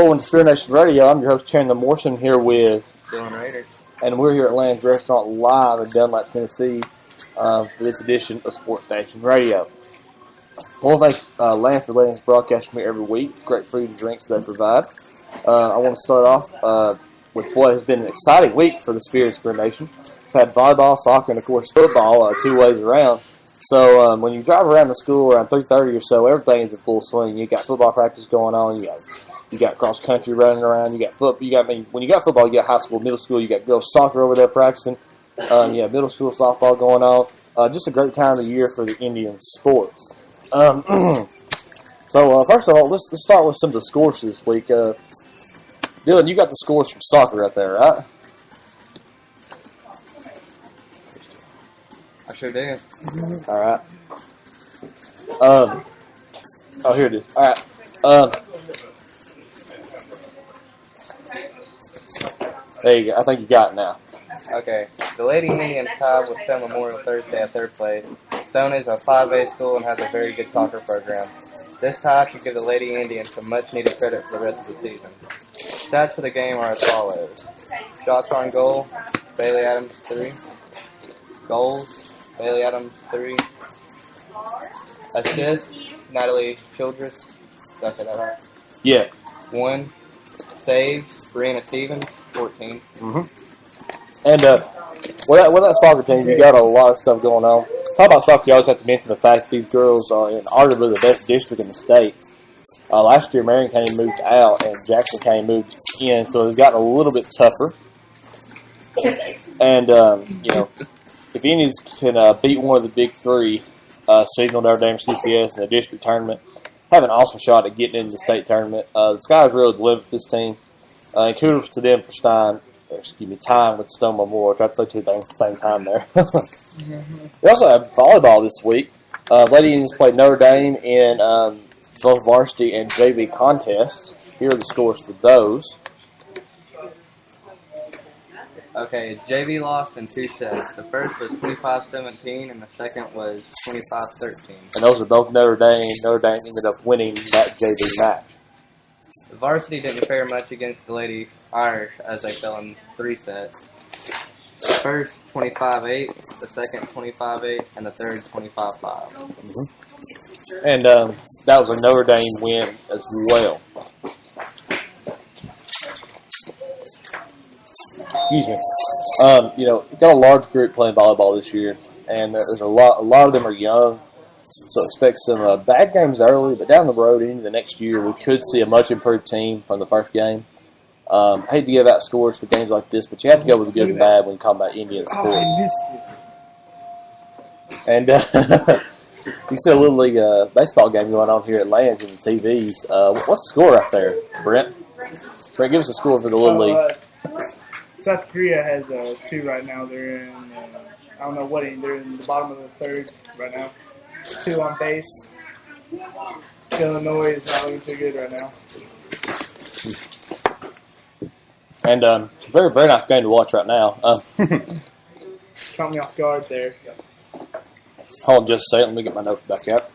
Welcome to SpearNation Radio. I'm your host, Chandler Morrison, here with Dylan Rader. And we're here at Land's Restaurant live in Dunlap, Tennessee, for this edition of SpearNation Radio. I want to thank Land for letting us broadcast from here every week. Great food and drinks they provide. I want to start off with what has been an exciting week for the Spear Nation. We've had volleyball, soccer, and, of course, football 2 ways around. So when you drive around the school around 3:30 or so, everything is in full swing. You got football practice going on. You got cross country running around. You got when you got football, you got high school, middle school. You got girls soccer over there practicing. You have middle school softball going on. Just a great time of the year for the Indian sports. So first of all, let's start with some of the scores this week. Dylan, you got the scores from soccer right there, right? I sure do. All right. Oh, here it is. All right. There you go. I think you got it now. Okay. The Lady Indians tied with Stone Memorial Thursday at third place. Stone is a 5A school and has a very good soccer program. This tie should give the Lady Indians some much-needed credit for the rest of the season. Stats for the game are as follows. Shots on goal, Bailey Adams 3. Goals, Bailey Adams 3. Assists, Natalie Childress. Did I say that right? Yeah. 1. Saves, Brianna Stevens, 14. Mm-hmm. And with that soccer team, you got a lot of stuff going on. Talk about soccer, you always have to mention the fact that these girls are in arguably the best district in the state. Last year, Marion County moved out and Jackson County moved in, so it's gotten a little bit tougher. And, if Indians can beat one of the big three, Signal, Notre Dame, CCS, in the district tournament, have an awesome shot at getting into the state tournament. The sky's really the limit for this team. And kudos to them for time with Stone Memorial. I tried to say two things at the same time there. We also have volleyball this week. Lady Indians played Notre Dame in both varsity and JV contests. Here are the scores for those. Okay, JV lost in 2 sets. The first was 25-17 and the second was 25-13. And those are both Notre Dame. Notre Dame ended up winning that JV match. The varsity didn't fare much against the Lady Irish as they fell in 3 sets. The first 25-8, the second 25-8, and the third 25-5. Mm-hmm. And that was a Notre Dame win as well. Excuse me. Got a large group playing volleyball this year, and there's a lot of them are young, so expect some bad games early, but down the road into the next year, we could see a much improved team from the first game. I hate to give out scores for games like this, but you have to go with the good and bad when you talk about Indian sports. Oh, I missed it. And you see a Little League baseball game going on here at Lands in the TVs. What's the score right there, Brent? Brent, give us a score for the Little League. South Korea has 2 right now. They're in, I don't know what inning. They're in the bottom of the third right now. 2 on base. Illinois is not looking too good right now. And very, very nice game to watch right now. Caught me off guard there. Hold on just a second. Let me get my notes back out.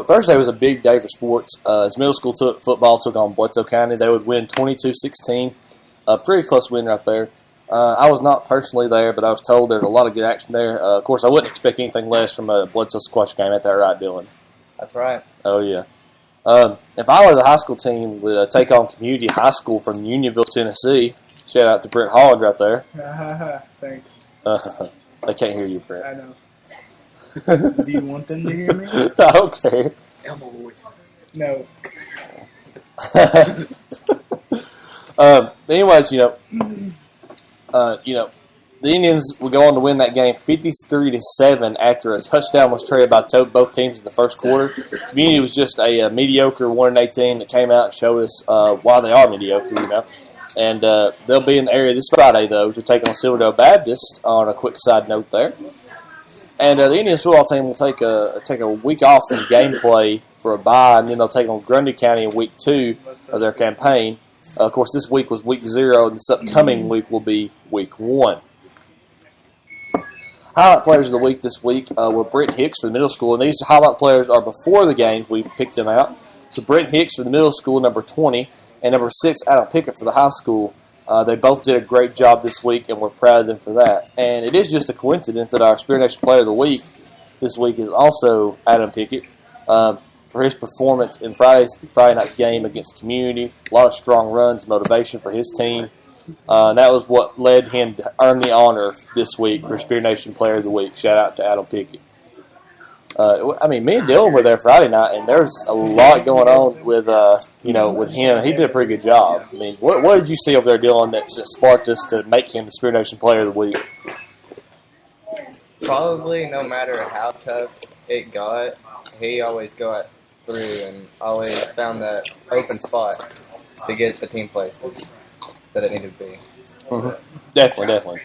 Thursday was a big day for sports. As middle school football took on Bledsoe County, they would win 22-16. A pretty close win right there. I was not personally there, but I was told there's a lot of good action there. Of course, I wouldn't expect anything less from a Bledsoe squash game. Ain't that right, Dylan? That's right. Oh, yeah. If I were the high school team, would take on Community High School from Unionville, Tennessee. Shout out to Brent Holland right there. Thanks. They can't hear you, Brent. I know. Do you want them to hear me? I don't care. Elbow voice. No. Anyways, the Indians would go on to win that game 53-7 after a touchdown was traded by both teams in the first quarter. Community was just a mediocre 1-8 that came out and showed us why they are mediocre, And they'll be in the area this Friday, though, to take on Silverdale Baptist on a quick side note there. And the Indians football team will take a week off from gameplay for a bye, and then they'll take on Grundy County in week 2 of their campaign. Of course, this week was week 0, and this upcoming week will be week 1. Highlight players of the week this week were Brent Hicks for the middle school, and these highlight players are before the games. We picked them out. So Brent Hicks for the middle school, number 20, and number 6, Adam Pickett for the high school. They both did a great job this week, and we're proud of them for that. And it is just a coincidence that our SpearNation Player of the Week this week is also Adam Pickett for his performance in Friday night's game against Community. A lot of strong runs, motivation for his team. And that was what led him to earn the honor this week for SpearNation Player of the Week. Shout out to Adam Pickett. Me and Dylan were there Friday night, and there's a lot going on with with him. He did a pretty good job. I mean, what did you see over there, Dylan, that sparked us to make him the SpearNation Player of the Week? Probably no matter how tough it got, he always got through and always found that open spot to get the team places that it needed to be. Mm-hmm. Definitely.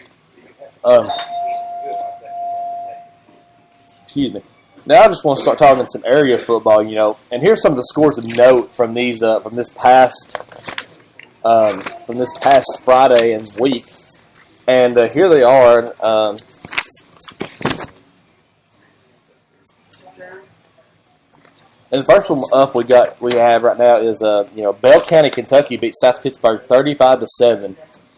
Excuse me. Now I just want to start talking some area football, and here's some of the scores of note from these from this past Friday and week, and here they are. And the first one up we have right now is Bell County, Kentucky beat South Pittsburgh 35-7.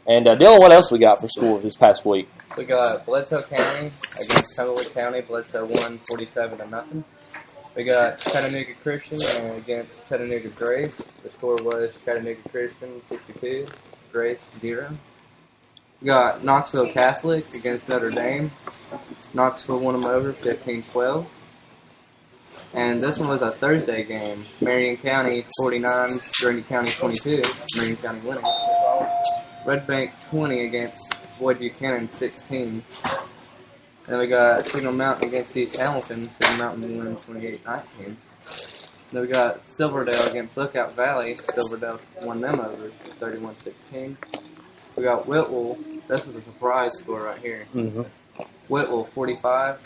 And Dylan, what else we got for school this past week? We got Bledsoe County against Tumbleweed County. Bledsoe won 47-0. We got Chattanooga Christian against Chattanooga Grace. The score was Chattanooga Christian 62, Grace 0. We got Knoxville Catholic against Notre Dame. Knoxville won them over 15-12. And this one was a Thursday game. Marion County 49, Grundy County 22. Marion County winning. Red Bank 20 against Boyd Buchanan 16. Then we got Signal Mountain against East Hamilton. Signal Mountain won 28-19. Then we got Silverdale against Lookout Valley. Silverdale won them over 31-16. We got Whitwell. This is a surprise score right here. Mm-hmm. Whitwell 45.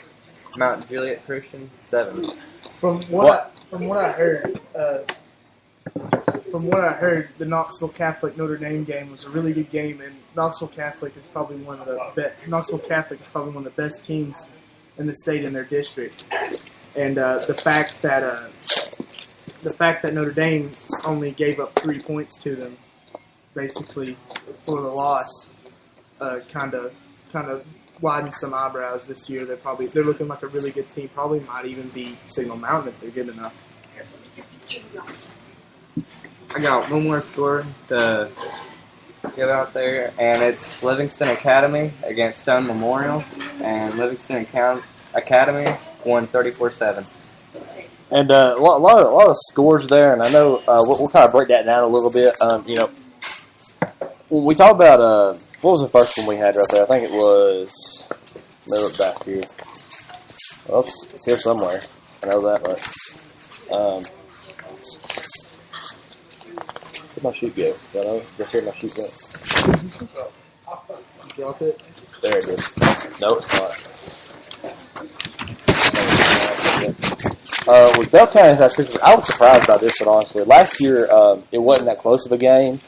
Mount Juliet Christian 7. From what I heard, the Knoxville Catholic Notre Dame game was a really good game, and Knoxville Catholic is probably one of the best teams in the state in their district. And the fact that Notre Dame only gave up 3 points to them, basically for the loss, kind of widen some eyebrows this year. They're looking like a really good team. Probably might even be Signal Mountain if they're good enough. I got one more score to give out there, and it's Livingston Academy against Stone Memorial, and Livingston Academy won 34-7. And a lot of scores there, and I know we'll kind of break that down a little bit. When we talk about what was the first one we had right there? I think it was. Let me look back here. Well, it's here somewhere. I know that much. Where'd my sheet go? Just here my sheet go. Drop it. There it is. No, it's not. With Bell County, I was surprised by this one, honestly. Last year, it wasn't that close of a game.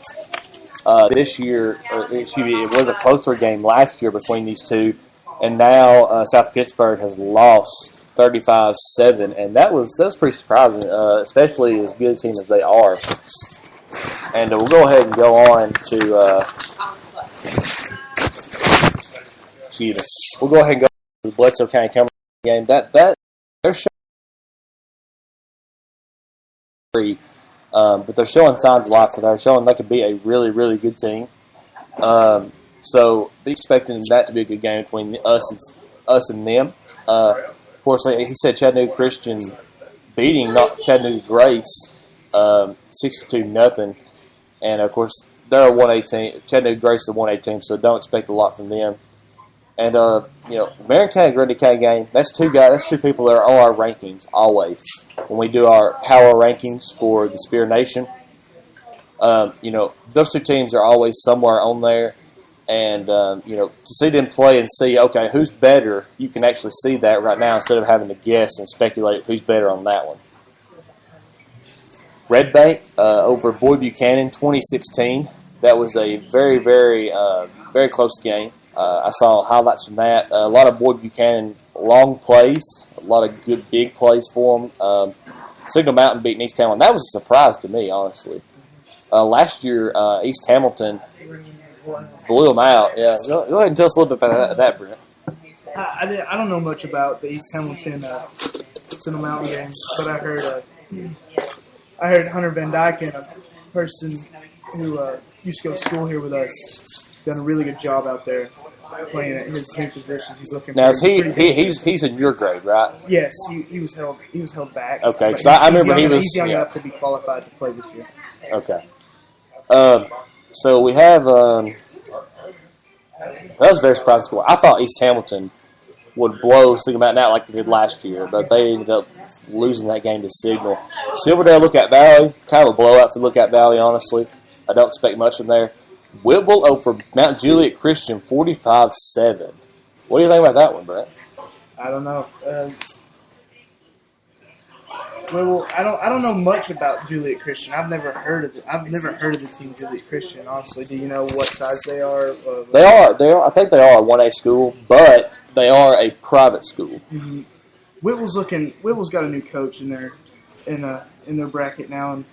This year, it was a closer game last year between these two, and now South Pittsburgh has lost 35-7, and that was pretty surprising, especially as good a team as they are. And we'll go ahead and go on to We'll go ahead and go to the Bledsoe County Cumberland game. That they're showing but they're showing signs of life. They're showing they could be a really, really good team. So be expecting that to be a good game between us and them. Of course, he said Chattanooga Christian beating Chattanooga Grace 62-0, and of course they're a 1A team. Chattanooga Grace is a 1A team, so don't expect a lot from them. And Marion County, Grundy County game. That's two people that are on our rankings always when we do our power rankings for the Spear Nation. Those two teams are always somewhere on there, and to see them play and see who's better, you can actually see that right now instead of having to guess and speculate who's better on that one. Red Bank over Boyd Buchanan 2016. That was a very, very, very close game. I saw highlights from that. A lot of Boyd Buchanan long plays, a lot of good big plays for them. Signal Mountain beating East Hamilton. That was a surprise to me, honestly. Last year, East Hamilton blew them out. Yeah, go ahead and tell us a little bit about that, Brent. I don't know much about the East Hamilton Signal Mountain game, but I heard Hunter Van Dyken, a person who used to go to school here with us, done a really good job out there playing at his two positions. He's looking. Now, he's in your grade, right? Yes, he was held back. Okay, because I remember he's young enough to be qualified to play this year. Okay. So we have that was a very surprising score. I thought East Hamilton would blow Signal Mountain out like they did last year, but they ended up losing that game to Signal. Silverdale Lookout Valley, kind of a blowout for Lookout Valley, honestly. I don't expect much from there. Whitwell over Mount Juliet Christian, 45-7. What do you think about that one, Brett? I don't know. Well, I don't know much about Juliet Christian. I've never heard of the team Juliet Christian. Honestly, do you know what size they are? They are. I think they are a 1A school, but they are a private school. Mm-hmm. Whitwell's got a new coach in their bracket now, and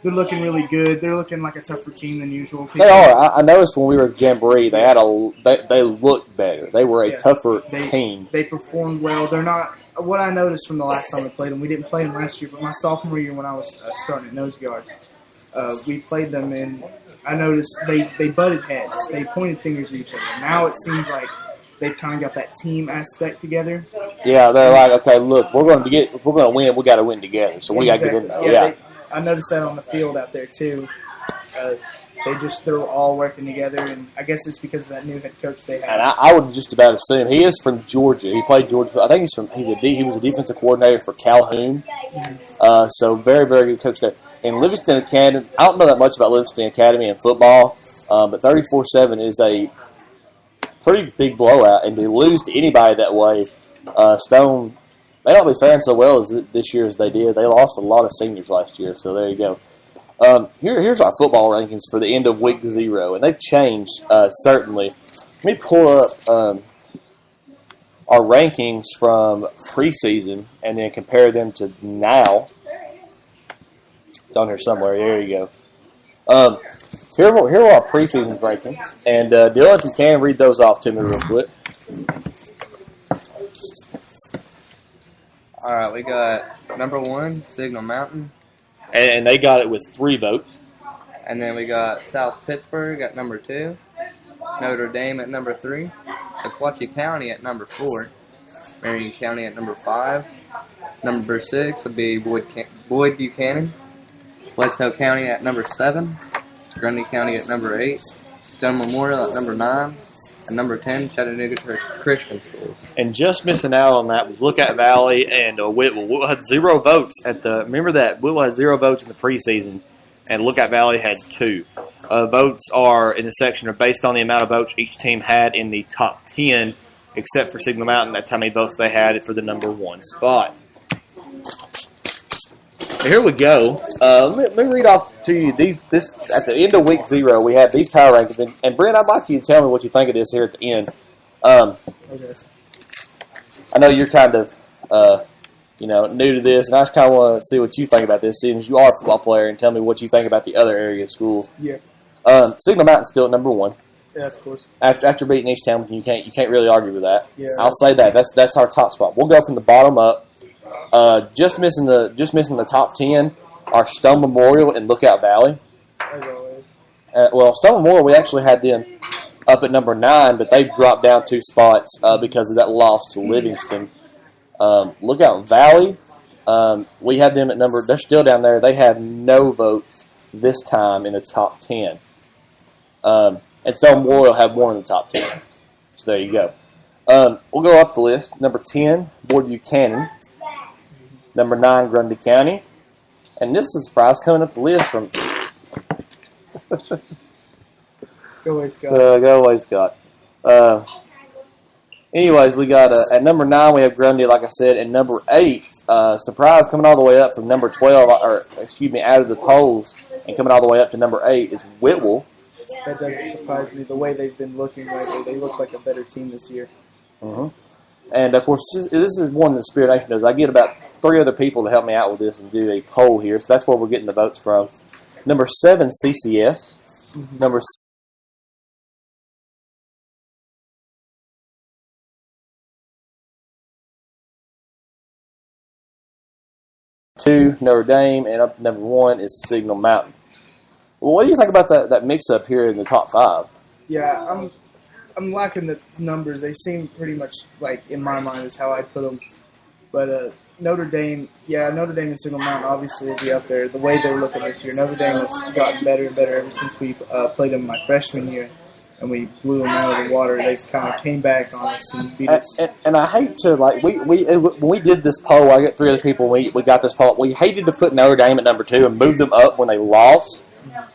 they're looking really good. They're looking like a tougher team than usual. They are. I noticed when we were at Jamboree, they looked better. They were a tougher team. They performed well. They're not. What I noticed from the last time we played them, we didn't play them last year, but my sophomore year when I was starting at nose guard, we played them, and I noticed they butted heads. They pointed fingers at each other. Now it seems like they've kind of got that team aspect together. Yeah, they're like, okay, look, if we're going to win, we got to win together. So we got to get in there. Yeah. I noticed that on the field out there too. They're all working together, and I guess it's because of that new head coach they have. And I would just about assume he is from Georgia. He played Georgia. I think he was a defensive coordinator for Calhoun. Mm-hmm. So very, very good coach there. And Livingston Academy, I don't know that much about Livingston Academy in football, but 34-7 is a pretty big blowout. And to lose to anybody that way, Stone may not be faring so well as this year as they did. They lost a lot of seniors last year, so there you go. Here's our football rankings for the end of week 0, and they've changed, certainly. Let me pull up our rankings from preseason and then compare them to now. It's on here somewhere. There you go. Here are our preseason rankings, and Dylan, if you can, read those off to me real quick. All right, we got number 1, Signal Mountain. And they got it with 3 votes. And then we got South Pittsburgh at number 2, Notre Dame at number 3, Sequatchie County at number 4, Marion County at number 5, number 6 would be Boyd Buchanan, Bledsoe County at number 7, Grundy County at number 8, Stone Memorial at number 9, and number 10, Chattanooga Christian Schools. And just missing out on that was Lookout Valley and Whitwell. Whitwell had 0 votes remember that Whitwell had 0 votes in the preseason, and Lookout Valley had 2. Votes are in the section are based on the amount of votes each team had in the top 10, except for Signal Mountain. That's how many votes they had for the number 1 spot. Here we go. Let me read off to you this at the end of week 0. We have these power rankings, and Brent, I'd like you to tell me what you think of this here at the end. Okay. I know you're kind of new to this, and I just kind of want to see what you think about this, seeing as you are a football player, and tell me what you think about the other area schools. Yeah. Signal Mountain's still at number 1. Yeah, of course. After beating East Hamilton, you can't really argue with that. Yeah. I'll say that. That's our top spot. We'll go from the bottom up. Just missing the top 10 are Stone Memorial and Lookout Valley. As always. Stone Memorial, we actually had them up at number 9, but they dropped down 2 spots because of that loss to Livingston. Lookout Valley, we had them at they're still down there. They had no votes this time in the top 10. And Stone Memorial had 1 in the top 10. So there you go. We'll go up the list. Number 10, Boyd Buchanan. Number 9, Grundy County. And this is a surprise coming up the list from... Go away, Scott. Go away, Scott. Anyways, we got at number 9, we have Grundy, like I said. And number 8, surprise coming all the way up from number 12, out of the polls, and coming all the way up to number 8 is Whitwell. that doesn't surprise me. The way they've been looking lately, they look like a better team this year. Mm-hmm. And, of course, this is one that SpearNation does. I get about 3 other people to help me out with this and do a poll here. So that's where we're getting the votes from. Number 7, CCS. Mm-hmm. Number 2, Notre Dame, and up to number 1 is Signal Mountain. Well, what do you think about that mix-up here in the top 5? Yeah, I'm liking the numbers. They seem pretty much like, in my mind, is how I put them. But Notre Dame and Signal Mountain obviously will be up there. The way they're looking this year, Notre Dame has gotten better and better ever since we played them my freshman year, and we blew them out of the water. They've kind of came back on us and beat us. And I hate to, like, when we did this poll, I got 3 other people, we got this poll. We hated to put Notre Dame at number 2 and move them up when they lost.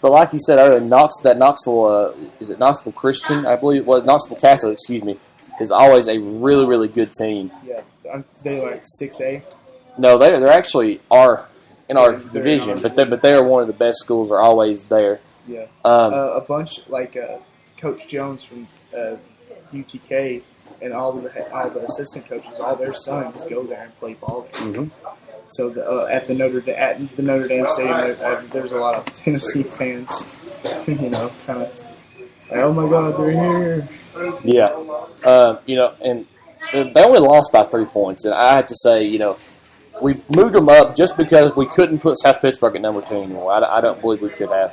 But like you said earlier, Knoxville, is it Knoxville Christian? I believe, Knoxville Catholic, excuse me, is always a really, really good team. Yeah, they like 6A. No, they're actually in our division, but they are one of the best schools. Are always there. Yeah, a bunch like Coach Jones from UTK and all the assistant coaches, all their sons go there and play ball there. Mm-hmm. So at the Notre Dame Stadium, there's a lot of Tennessee fans. Kind of like, oh my God, they're here. Yeah, and they only lost by 3 points, and I have to say, we moved them up just because we couldn't put South Pittsburgh at number 2 anymore. I don't believe we could have.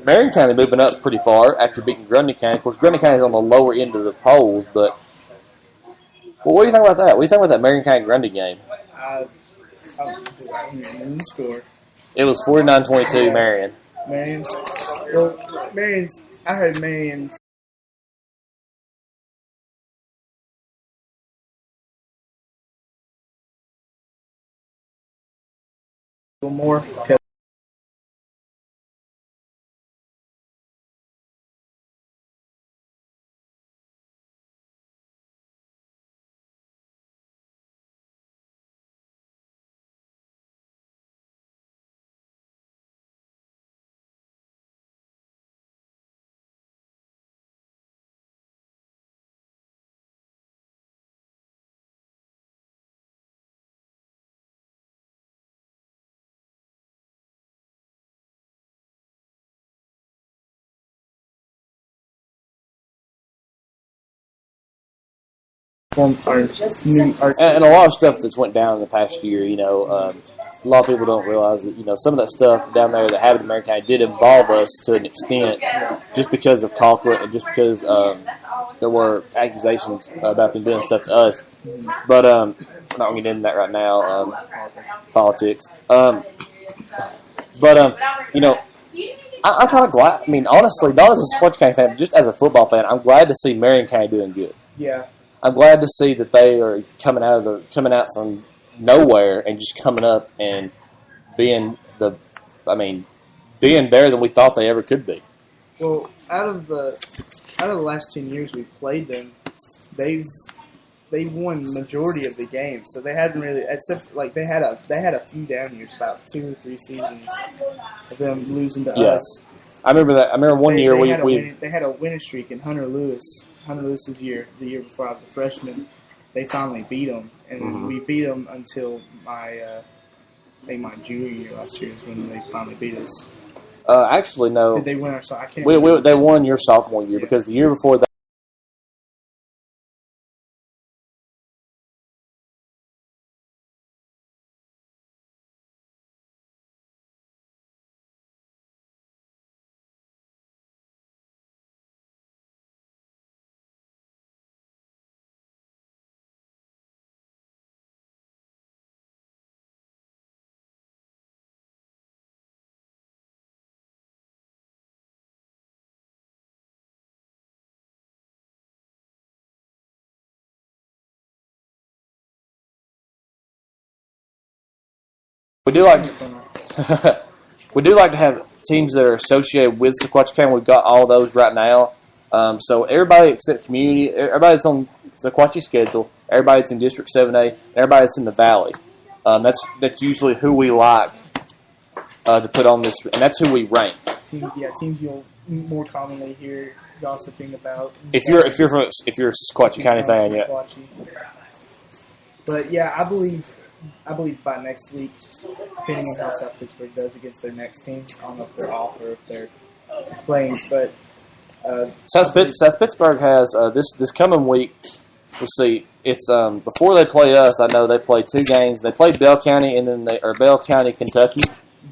Marion County moving up pretty far after beating Grundy County. Of course, Grundy County is on the lower end of the polls, but what do you think about that? What do you think about that Marion County-Grundy game? The score. It was 49-22, Marion. I heard Marion's a little more. And a lot of stuff that's went down in the past year, a lot of people don't realize that, some of that stuff down there that happened in Marion County did involve us to an extent just because of Colquitt and just because there were accusations about them doing stuff to us. But I'm not going to get into that right now, politics. I'm kind of glad. I mean, honestly, not as a sports County fan, but just as a football fan, I'm glad to see Marion County doing good. Yeah. I'm glad to see that they are coming out from nowhere and just coming up and being better than we thought they ever could be. Well, out of the last 10 years we've played them, they've won the majority of the games. So they hadn't really, except like they had a few down years, about 2 or 3 seasons of them losing to us. I remember that. I remember one year they had a winning streak in Hunter Lewis's year, the year before I was a freshman. They finally beat them, and we beat them until my junior year last year is when they finally beat us. Actually, no. Did they win our? I can't. They won your sophomore year because the year before that. We do like to have teams that are associated with Sequatchie County. We've got all those right now. So everybody except community, everybody that's on Sequatchie's schedule, everybody that's in District 7A, everybody that's in the Valley. That's usually who we like to put on this, and that's who we rank. teams you'll more commonly hear gossiping about. If you're a Sequatchie County fan, yeah. But yeah, I believe by next week, depending on how South Pittsburgh does against their next team, I don't know if they're off or if they're playing, but South Pittsburgh has this coming week. Let's see. It's before they play us. I know they play 2 games. They play Bell County and then Bell County, Kentucky,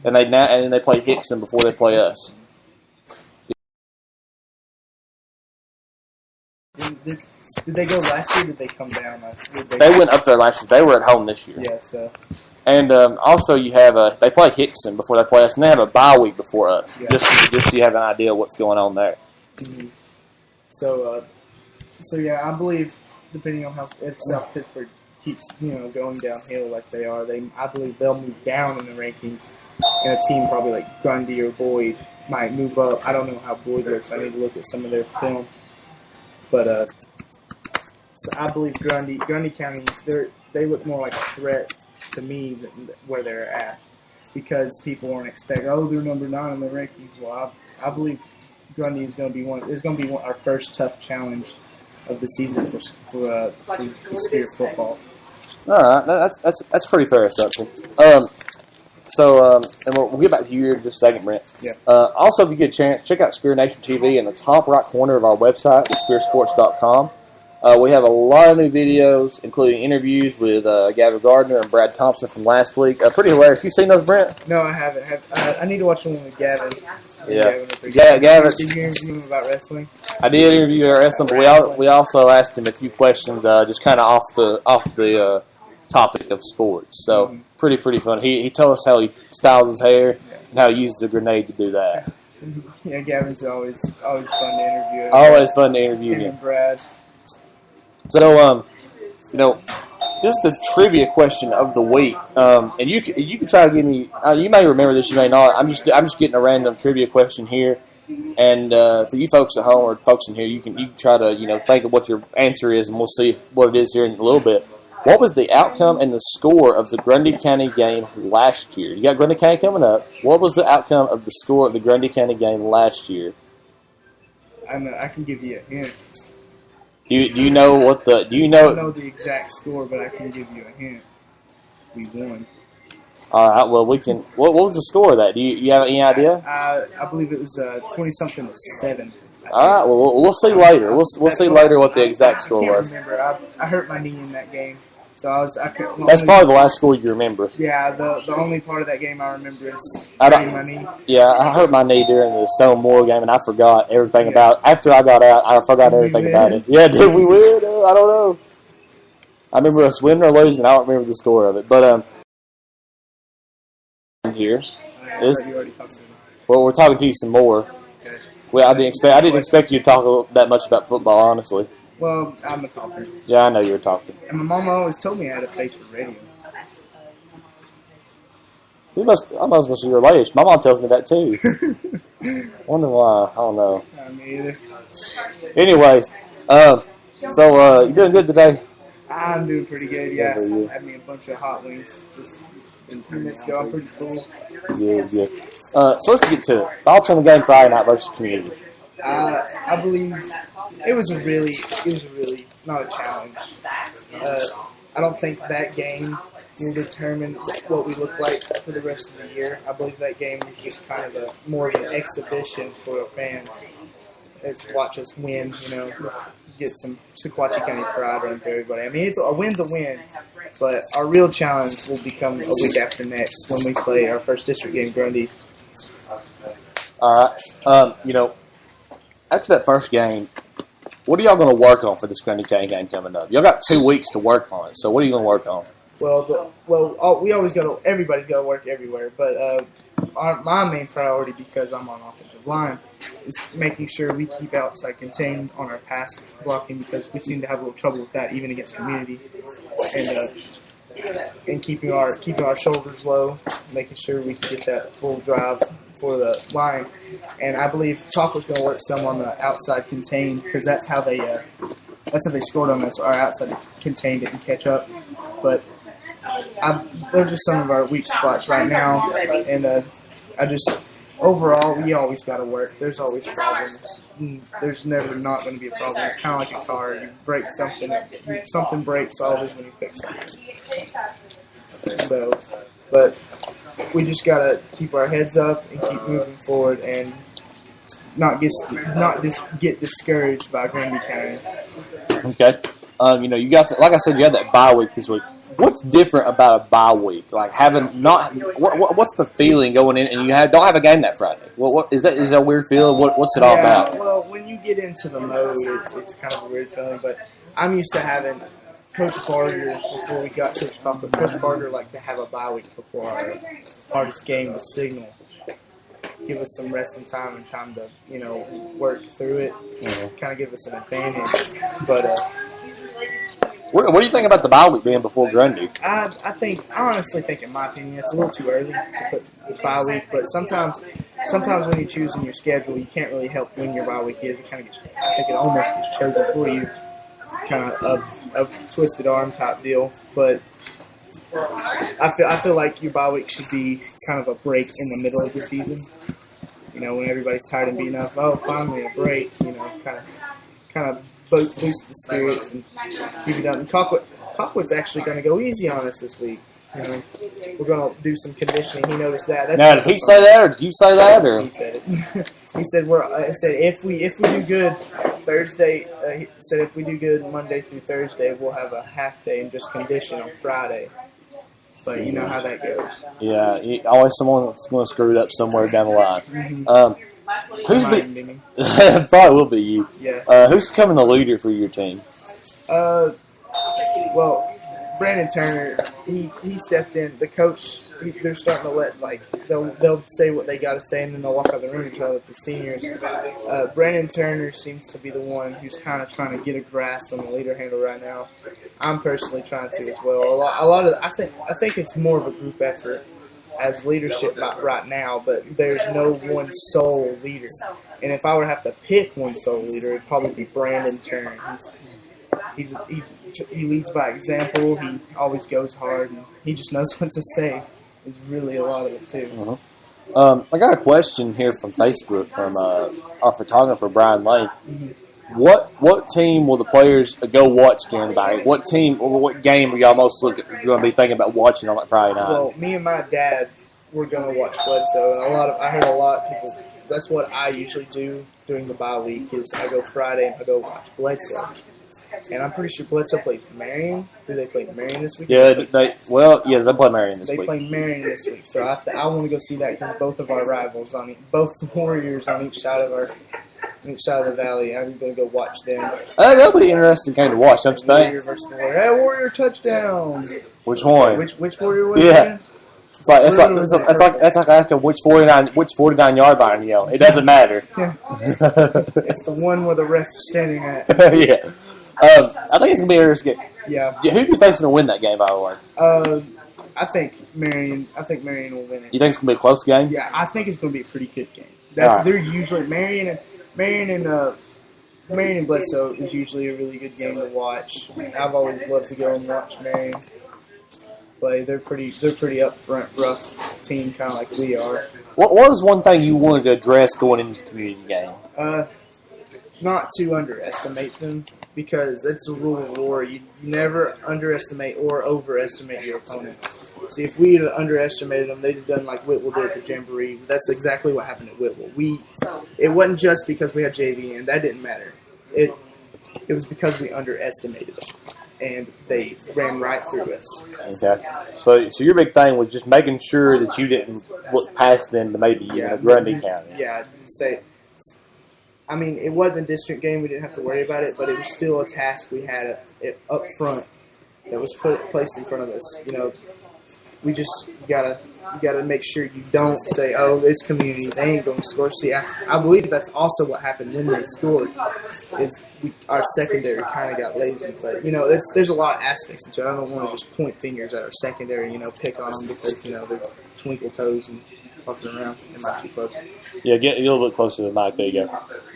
and then they play Hickson before they play us. Did they go last year? Or did they come down last year? They went up there last year. They were at home this year. Yeah. So. And also you have they play Hickson before they play us, and they have a bye week before us. Yeah. Just so you have an idea of what's going on there. Mm-hmm. So yeah, I believe depending on if South Pittsburgh keeps going downhill like they are, I believe they'll move down in the rankings, and a team probably like Grundy or Boyd might move up. I don't know how Boyd looks. I need to look at some of their film, but so I believe Grundy County they look more like a threat to me than where they're at, because people weren't expecting, they're number 9 in the rankings. Well, I believe Grundy is going to be our first tough challenge of the season for Spear football. All right, that's pretty fair assumption. And we'll get back to you in just a second, Brent. Yeah. Also, if you get a chance, check out SpearNation TV in the top right corner of our website, SpearSports.com. We have a lot of new videos, including interviews with Gavin Gardner and Brad Thompson from last week. Pretty hilarious. You seen those, Brent? No, I haven't. I need to watch the one with Gavin. Yeah. Gavin. Did you interview him about wrestling? I did interview him about wrestling, but we also asked him a few questions, just kind of off the topic of sports. So pretty fun. He told us how he styles his hair and how he uses a grenade to do that. Yeah, Gavin's always fun to interview. Always fun to interview him. And Brad. So, just the trivia question of the week, and you can try to give me. You may remember this, you may not. I'm just getting a random trivia question here, and for you folks at home or folks in here, you can try to think of what your answer is, and we'll see what it is here in a little bit. What was the outcome and the score of the Grundy County game last year? You got Grundy County coming up. What was the outcome of the score of the Grundy County game last year? I can give you a hint. Do you know what the? Do you I know? don't know the exact score, but I can give you a hint. We won. All right. Well, we can. What was the score of that? Do you have any idea? I believe it was 20-something to 7. All right. Well, we'll see later. We'll see later what the exact score was. I can't remember. I hurt my knee in that game, so That's probably the last score you remember. Yeah. The only part of that game I remember is hurting my knee. Yeah, I hurt my knee during the Stone Moore game, and I forgot everything about it. After I got out, I forgot everything about it. Yeah, did we win? I don't know. I remember us winning or losing. I don't remember the score of it. But here is we're talking to you some more. Okay. Well, I didn't expect you to talk that much about football, honestly. Well, I'm a talker. Yeah, I know you were talking. And my mama always told me I had a face for radio. I must be your age. My mom tells me that too. Wonder why? I don't know. Not me either. Anyways, so you doing good today? I'm doing pretty good. Yeah, Yeah. I had me a bunch of hot wings just a few minutes ago. I'm pretty cool. Good. So let's get to it. Thoughts on the game Friday night versus Community? I believe it was a really not a challenge. I don't think that game will determine what we look like for the rest of the year. I believe that game was just kind of more of an exhibition for our fans. Let's watch us win, get some Sequatchie County pride running for everybody. I mean, a win's a win, but our real challenge will become a week after next when we play our first district game, Grundy. All right. After that first game, what are y'all going to work on for this Grundy County game coming up? Y'all got 2 weeks to work on it, so what are you going to work on? We always everybody's got to work everywhere, but my main priority, because I'm on offensive line, is making sure we keep outside contained on our pass blocking, because we seem to have a little trouble with that even against Community, and keeping our shoulders low, making sure we can get that full drive for the line. And I believe Chocolate going to work some on the outside contained, because that's how they scored on us. Our outside contained it and catch up, but those are some of our weak spots right now, and I overall, we always got to work. There's always problems. There's never not going to be a problem. It's kind of like a car. You break something, something breaks always when you fix something. So, but we just got to keep our heads up and keep moving forward and not just get discouraged by Grundy County. Okay. You got like I said, you had that bye week this week. What's different about a bye week? Like having not what's the feeling going in and you don't have a game that Friday? What is that? Is that a weird feeling? What's it all about? Well, when you get into the mode, it's kind of a weird feeling. But I'm used to having Coach Barger before we got Coach Cobb. But Coach Barger liked to have a bye week before our hardest game was Signal. Give us some resting time and time to work through it. Kind of give us an advantage, but. What do you think about the bye week being before Grundy? I honestly think, in my opinion, it's a little too early to put the bye week. But sometimes when you're choosing your schedule, you can't really help when your bye week is. It kind of gets, I think it almost gets chosen for you, kind of a twisted arm type deal. But I feel like your bye week should be kind of a break in the middle of the season. When everybody's tired and beaten up. Oh, finally a break. Kind of. Boost the spirits and keep it up. And Cockwood's actually going to go easy on us this week. We're going to do some conditioning. He noticed that. Now, did he say that, or did you say that, or he said it? He said if we do good Thursday, he said if we do good Monday through Thursday, we'll have a half day and just condition on Friday. But you know how that goes. Yeah, always someone's going to screw it up somewhere down the line. Mm-hmm. Probably will be you. Yeah. Who's becoming the leader for your team? Well, Brandon Turner, he stepped in. The coach, they're starting to let they'll say what they got to say, and then they'll walk out the room and tell it the seniors. Brandon Turner seems to be the one who's kind of trying to get a grasp on the leader handle right now. I'm personally trying to as well. A lot of I think it's more of a group effort as leadership right now, but there's no one sole leader. And if I were to have to pick one sole leader, it'd probably be Brandon Turner. He leads by example. He always goes hard, and he just knows what to say. Is really a lot of it too. I got a question here from Facebook from our photographer Brian Lane. Mm-hmm. What team will the players go watch during the bye? What team or what game are y'all most going to be thinking about watching on that Friday night? Well, me and my dad, we're going to watch Bledsoe, and I heard a lot of people. That's what I usually do during the bye week. Is I go Friday and I go watch Bledsoe, and I'm pretty sure Bledsoe plays Marion. Do they play Marion this week? Yeah, they play Marion this week. They play Marion this week, so I want to go see that because both of our rivals both Warriors on each side of the valley. I'm going to go watch them. That'll be an interesting game to watch, don't you think? Warrior versus the Warrior. Hey, Warrior touchdown! Which one? Which Warrior was it? Yeah. It's like asking which 49-yard line you own. It doesn't matter. Yeah. It's the one where the ref's standing at. Yeah. I think it's gonna be interesting. Yeah. Who do you think's gonna win that game, by the way? I think Marion will win it. You think it's gonna be a close game? Yeah, I think it's gonna be a pretty good game. Right. They're usually Marion and Bledsoe is usually a really good game to watch. I've always loved to go and watch Marion play. They're pretty upfront, rough team, kind of like we are. What was one thing you wanted to address going into the community game? Not to underestimate them, because it's a rule of war. You never underestimate or overestimate your opponent. See, if we had underestimated them, they'd have done like Whitwell did at the Jamboree. That's exactly what happened at Whitwell. It wasn't just because we had JV in. That didn't matter. It was because we underestimated them, and they ran right through us. Okay. So your big thing was just making sure that you didn't look past them to maybe Grundy County. Yeah, I mean, it wasn't a district game. We didn't have to worry about it, but it was still a task we had up front that was placed in front of us. We just gotta make sure you don't say, "Oh, it's community. They ain't going to score." See, I believe that's also what happened when they scored. Is our secondary kind of got lazy, but there's a lot of aspects into it. I don't want to just point fingers at our secondary. Pick on them because they're twinkle toes and fucking around. Am I too close? Yeah, get a little bit closer to the mic. There you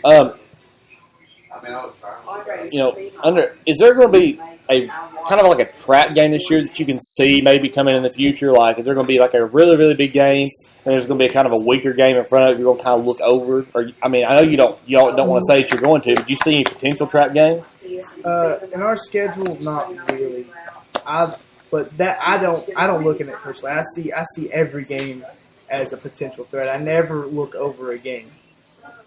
go. Is there going to be a kind of like a trap game this year that you can see maybe coming in the future? Like, is there going to be like a really, really big game and there's going to be a kind of a weaker game in front of you, you're going to kind of look over? Or I mean, I know you don't want to say that you're going to, but do you see any potential trap games? In our schedule, not really. But that I don't look at it personally. I see every game as a potential threat. I never look over a game.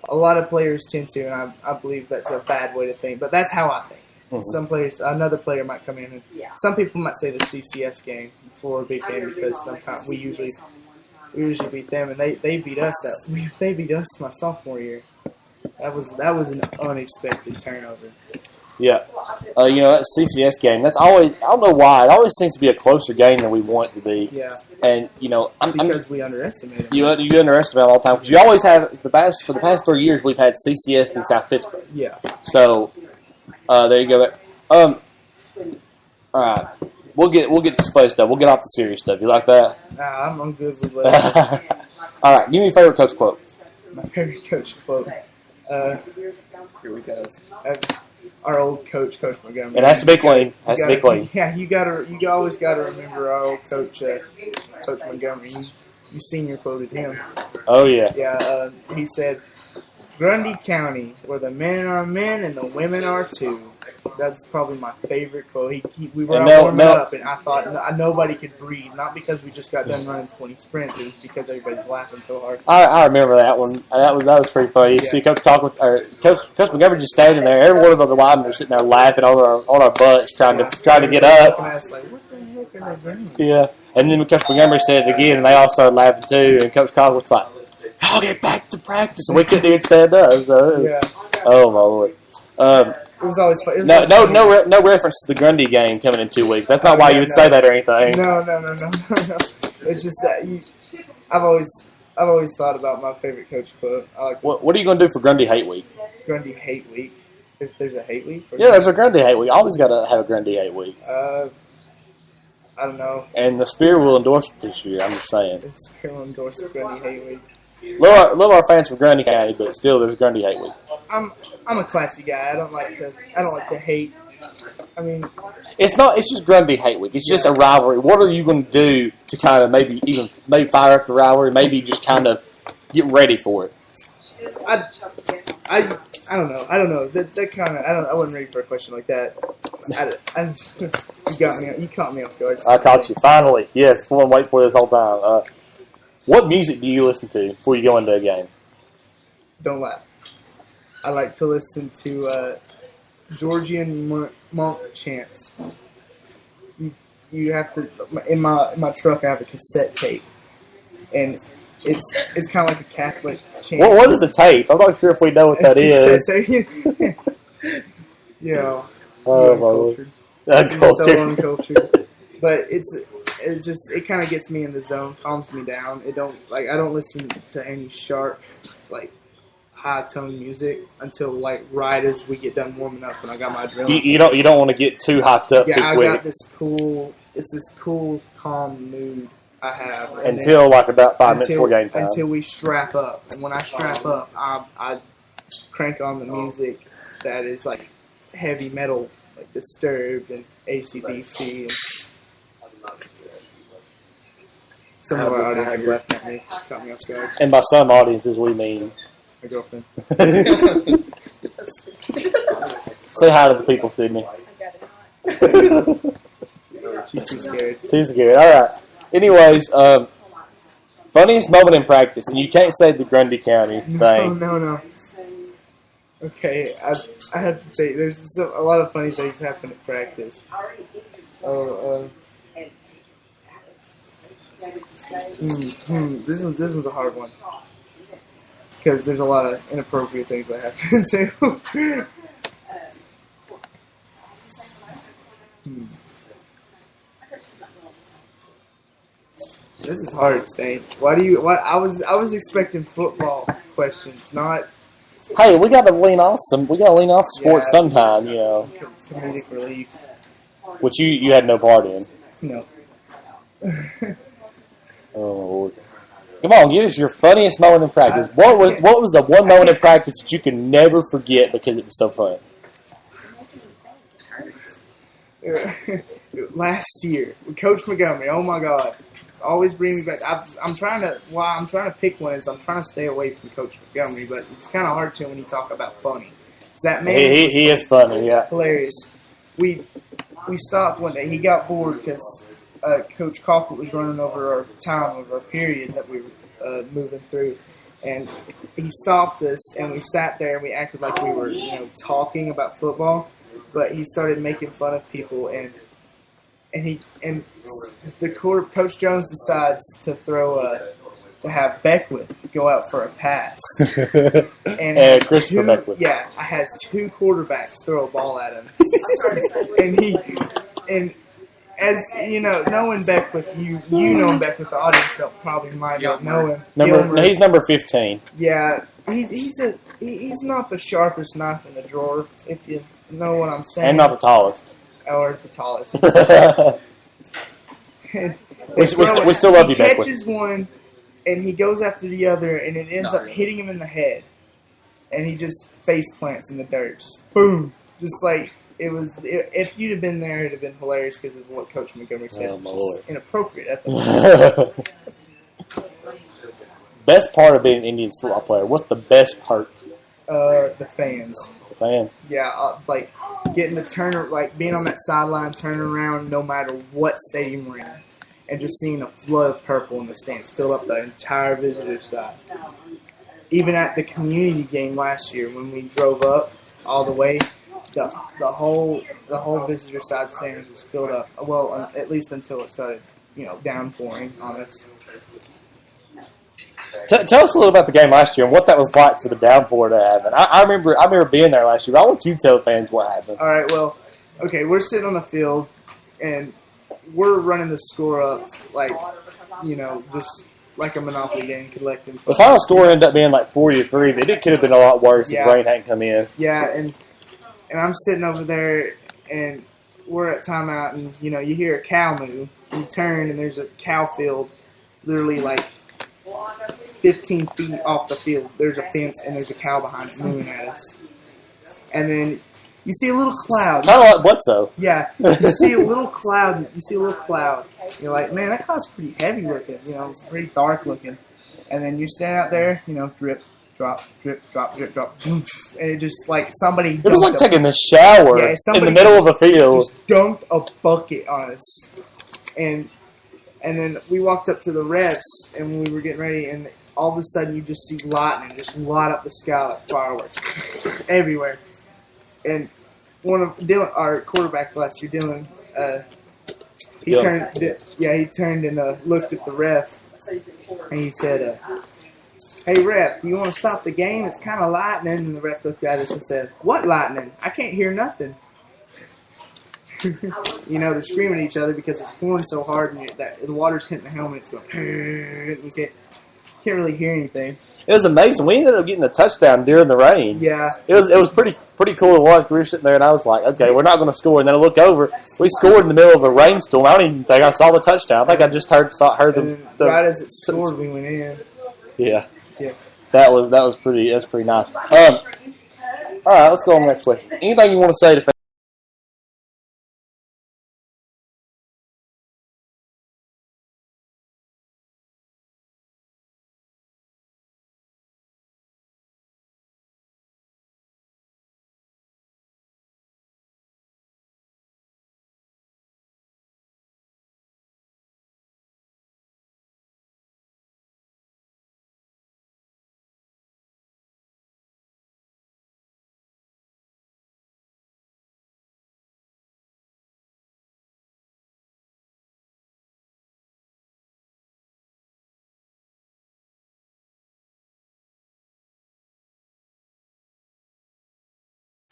A lot of players tend to, and I believe that's a bad way to think. But that's how I think. Mm-hmm. Another player might come in, and some people might say the CCS game before a big game because sometimes we usually beat them, and they beat us. They beat us my sophomore year. That was an unexpected turnover. Yeah. That CCS game, that's always, I don't know why, it always seems to be a closer game than we want it to be. Yeah. And, because we underestimate it. You underestimate it all the time. Because you always have, for the past 3 years, we've had CCS in South Pittsburgh. Yeah. So, there you go. All right. We'll get this fun stuff. We'll get off the serious stuff. You like that? Nah, I'm good with that. All right. Give me your favorite coach quote. My favorite coach quote. Here we go. Our old coach Montgomery. It has to be clean. Yeah, you always gotta remember our old coach, Coach Montgomery. You senior quoted him. Oh yeah. Yeah, he said, "Grundy County, where the men are men and the women are too." That's probably my favorite quote. We were all warming up, and I thought nobody could breathe. Not because we just got done running 20 sprints. It was because everybody's laughing so hard. I remember that one. That was pretty funny. You see Coach Montgomery just standing there. Every one of the linemen are sitting there laughing on our butts, trying to get up. And I was like, what the heck are they doing? Yeah, and then Coach Montgomery said it again, and they all started laughing too. And Coach Cobb was like, "Y'all get back to practice," and we couldn't even stand up. So oh my Lord. It was always fun. No reference to the Grundy game coming in 2 weeks. That's not why you would say that or anything. No. It's just that I've always thought about my favorite coach quote. What are you going to do for Grundy Hate Week? Grundy Hate Week. There's a hate week? Yeah, there's a Grundy Hate Week. Always got to have a Grundy Hate Week. I don't know. And the Spear will endorse it this year. I'm just saying. The Spear will endorse the Grundy Hate Week. Love our fans from Grundy County, but still, there's Grundy Hate Week. I'm a classy guy. I don't like to hate. I mean, it's just Grundy Hate Week. It's just a rivalry. What are you going to do to kind of maybe fire up the rivalry? Maybe just kind of get ready for it. I don't know. That kind of I wasn't ready for a question like that. You caught me off guard. I caught you finally. Yes, one wait for this whole time. What music do you listen to before you go into a game? Don't laugh. I like to listen to Georgian monk chants. You have to in my truck. I have a cassette tape, and it's kind of like a Catholic chant. What is a tape? I'm not sure if we know what that is. Uncultured. Uncultured. So uncultured. But it kind of gets me in the zone, calms me down. I don't listen to any sharp, high tone music until right as we get done warming up and I got my adrenaline. You don't want to get too hyped up. Yeah, too quick. I got this cool, calm mood I have until about 5 minutes before game time. Until we strap up, and when I strap up, I crank on the music that is like heavy metal, like Disturbed and AC/DC and. Some of our audience left at me. Caught me off guard. And by some audiences, we mean my girlfriend. Say hi to the people, Sydney. She's too scared. Too scared. All right. Anyways, funniest moment in practice, and you can't say the Grundy County thing. No. Okay, I have to say, there's a lot of funny things happen at practice. This one's a hard one because there's a lot of inappropriate things that happen too. This is hard, Stain. I was expecting football questions, not. Hey, we got to lean off sports sometime, Some comedic relief. Which you had no part in. No. Oh Lord! Come on, give us your funniest moment in practice. What was the one moment in practice that you can never forget because it was so fun? Last year with Coach Montgomery. Oh my God! always bring me back. I'm trying to pick one is I'm trying to stay away from Coach Montgomery, but it's kind of hard to when you talk about funny. That man, he is funny, yeah, hilarious. We stopped one day. He got bored because Coach Coffert was running over our time of our period that we were moving through, and he stopped us, and we sat there and we acted like we were talking about football, but he started making fun of people and Coach Jones decides to to have Beckwith go out for a pass. And Christopher Beckwith. Yeah, has two quarterbacks throw a ball at him. and as you know, knowing Beckwith, you knowing Beckwith, the audience might not know him. He's number 15. Yeah, he's not the sharpest knife in the drawer, if you know what I'm saying. And not the tallest. Or the tallest. we still love you, Beckwith. He catches one, and he goes after the other, and it ends up hitting him in the head. And he just face plants in the dirt. Just boom. Just like it was. If you'd have been there, it'd have been hilarious because of what Coach Montgomery said. Oh, my Lord. Inappropriate at the moment. Best part of being an Indians football player. What's the best part? The fans. Fans. Yeah, like getting the turn, like being on that sideline, turning around, no matter what stadium we're in, and just seeing a flood of purple in the stands fill up the entire visitor side. Even at the community game last year, when we drove up all the way, the whole visitor side stands was filled up. Well, at least until it started, downpouring on us. Tell us a little about the game last year and what that was like for the downpour to happen. I remember being there last year, but I want you to tell fans what happened. All right, well, okay, we're sitting on the field, and we're running the score up just like a Monopoly game, collecting. The final score ended up being like 40-3. It could have been a lot worse if rain hadn't come in. Yeah, and I'm sitting over there, and we're at timeout, and, you hear a cow moo. You turn, and there's a cow field literally like 15 feet off the field. There's a fence, and there's a cow behind it mooing at us. And then you see a little cloud. Kind of like Bledsoe. Yeah, you see a little cloud. You're like, man, that cloud's pretty heavy looking. Pretty dark looking. And then you stand out there, drip, drop, drip, drop, drip, drop. And it just like somebody. It was like taking a shower in the middle of a field. Just dunked a bucket on us. And then we walked up to the refs, and we were getting ready, and all of a sudden you just see lightning just light up the sky like fireworks everywhere. And one of Dylan, our quarterback last year, Dylan, he turned and looked at the ref, and he said, "Hey ref, do you want to stop the game? It's kind of lightning." And the ref looked at us and said, "What lightning? I can't hear nothing." They're screaming at each other because it's pouring so hard, and the water's hitting the helmet. It's going, you can't really hear anything. It was amazing. We ended up getting a touchdown during the rain. Yeah, it was pretty cool to watch. We were sitting there, and I was like, "Okay, we're not going to score." And then I look over, we scored in the middle of a rainstorm. I don't even think I saw the touchdown. I think I just heard them. Right as it scored, we went in. Yeah. Yeah. That's pretty nice. All right, let's go on to the next question. Anything you want to say to fans?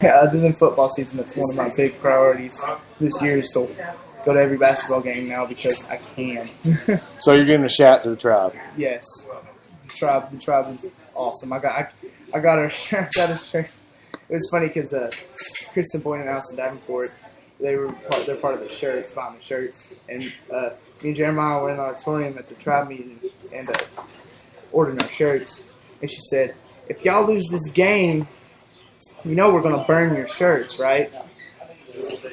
Yeah, other than football season, that's one of my big priorities this year is to go to every basketball game now because I can. So you're giving a shout to the Tribe? Yes, the Tribe is awesome. I got our shirt. It was funny because Kristen Boyd and Allison Davenport, they're part of the shirts, buying the shirts, and me and Jeremiah were in the auditorium at the Tribe meeting and ordering our shirts, and she said, "If y'all lose this game, we're going to burn your shirts, right?"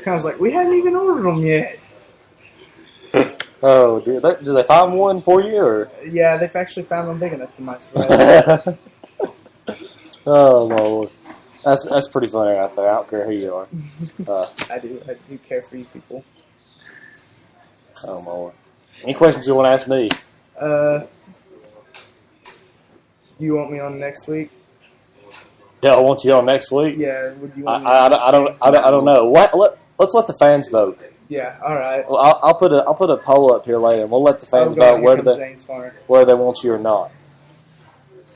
I was like, we hadn't even ordered them yet. Oh, do they find one for you, or? Yeah, they've actually found one big enough to my surprise. Oh, Lord. That's pretty funny out there. I don't care who you are. I do care for you people. Oh, Lord. Any questions you want to ask me? You want me on next week? Yeah, I want you on next week. Yeah, would you want me I don't know. Let's let the fans vote. Yeah, all right. Well, I'll put a poll up here later, and we'll let the fans vote whether they want you or not.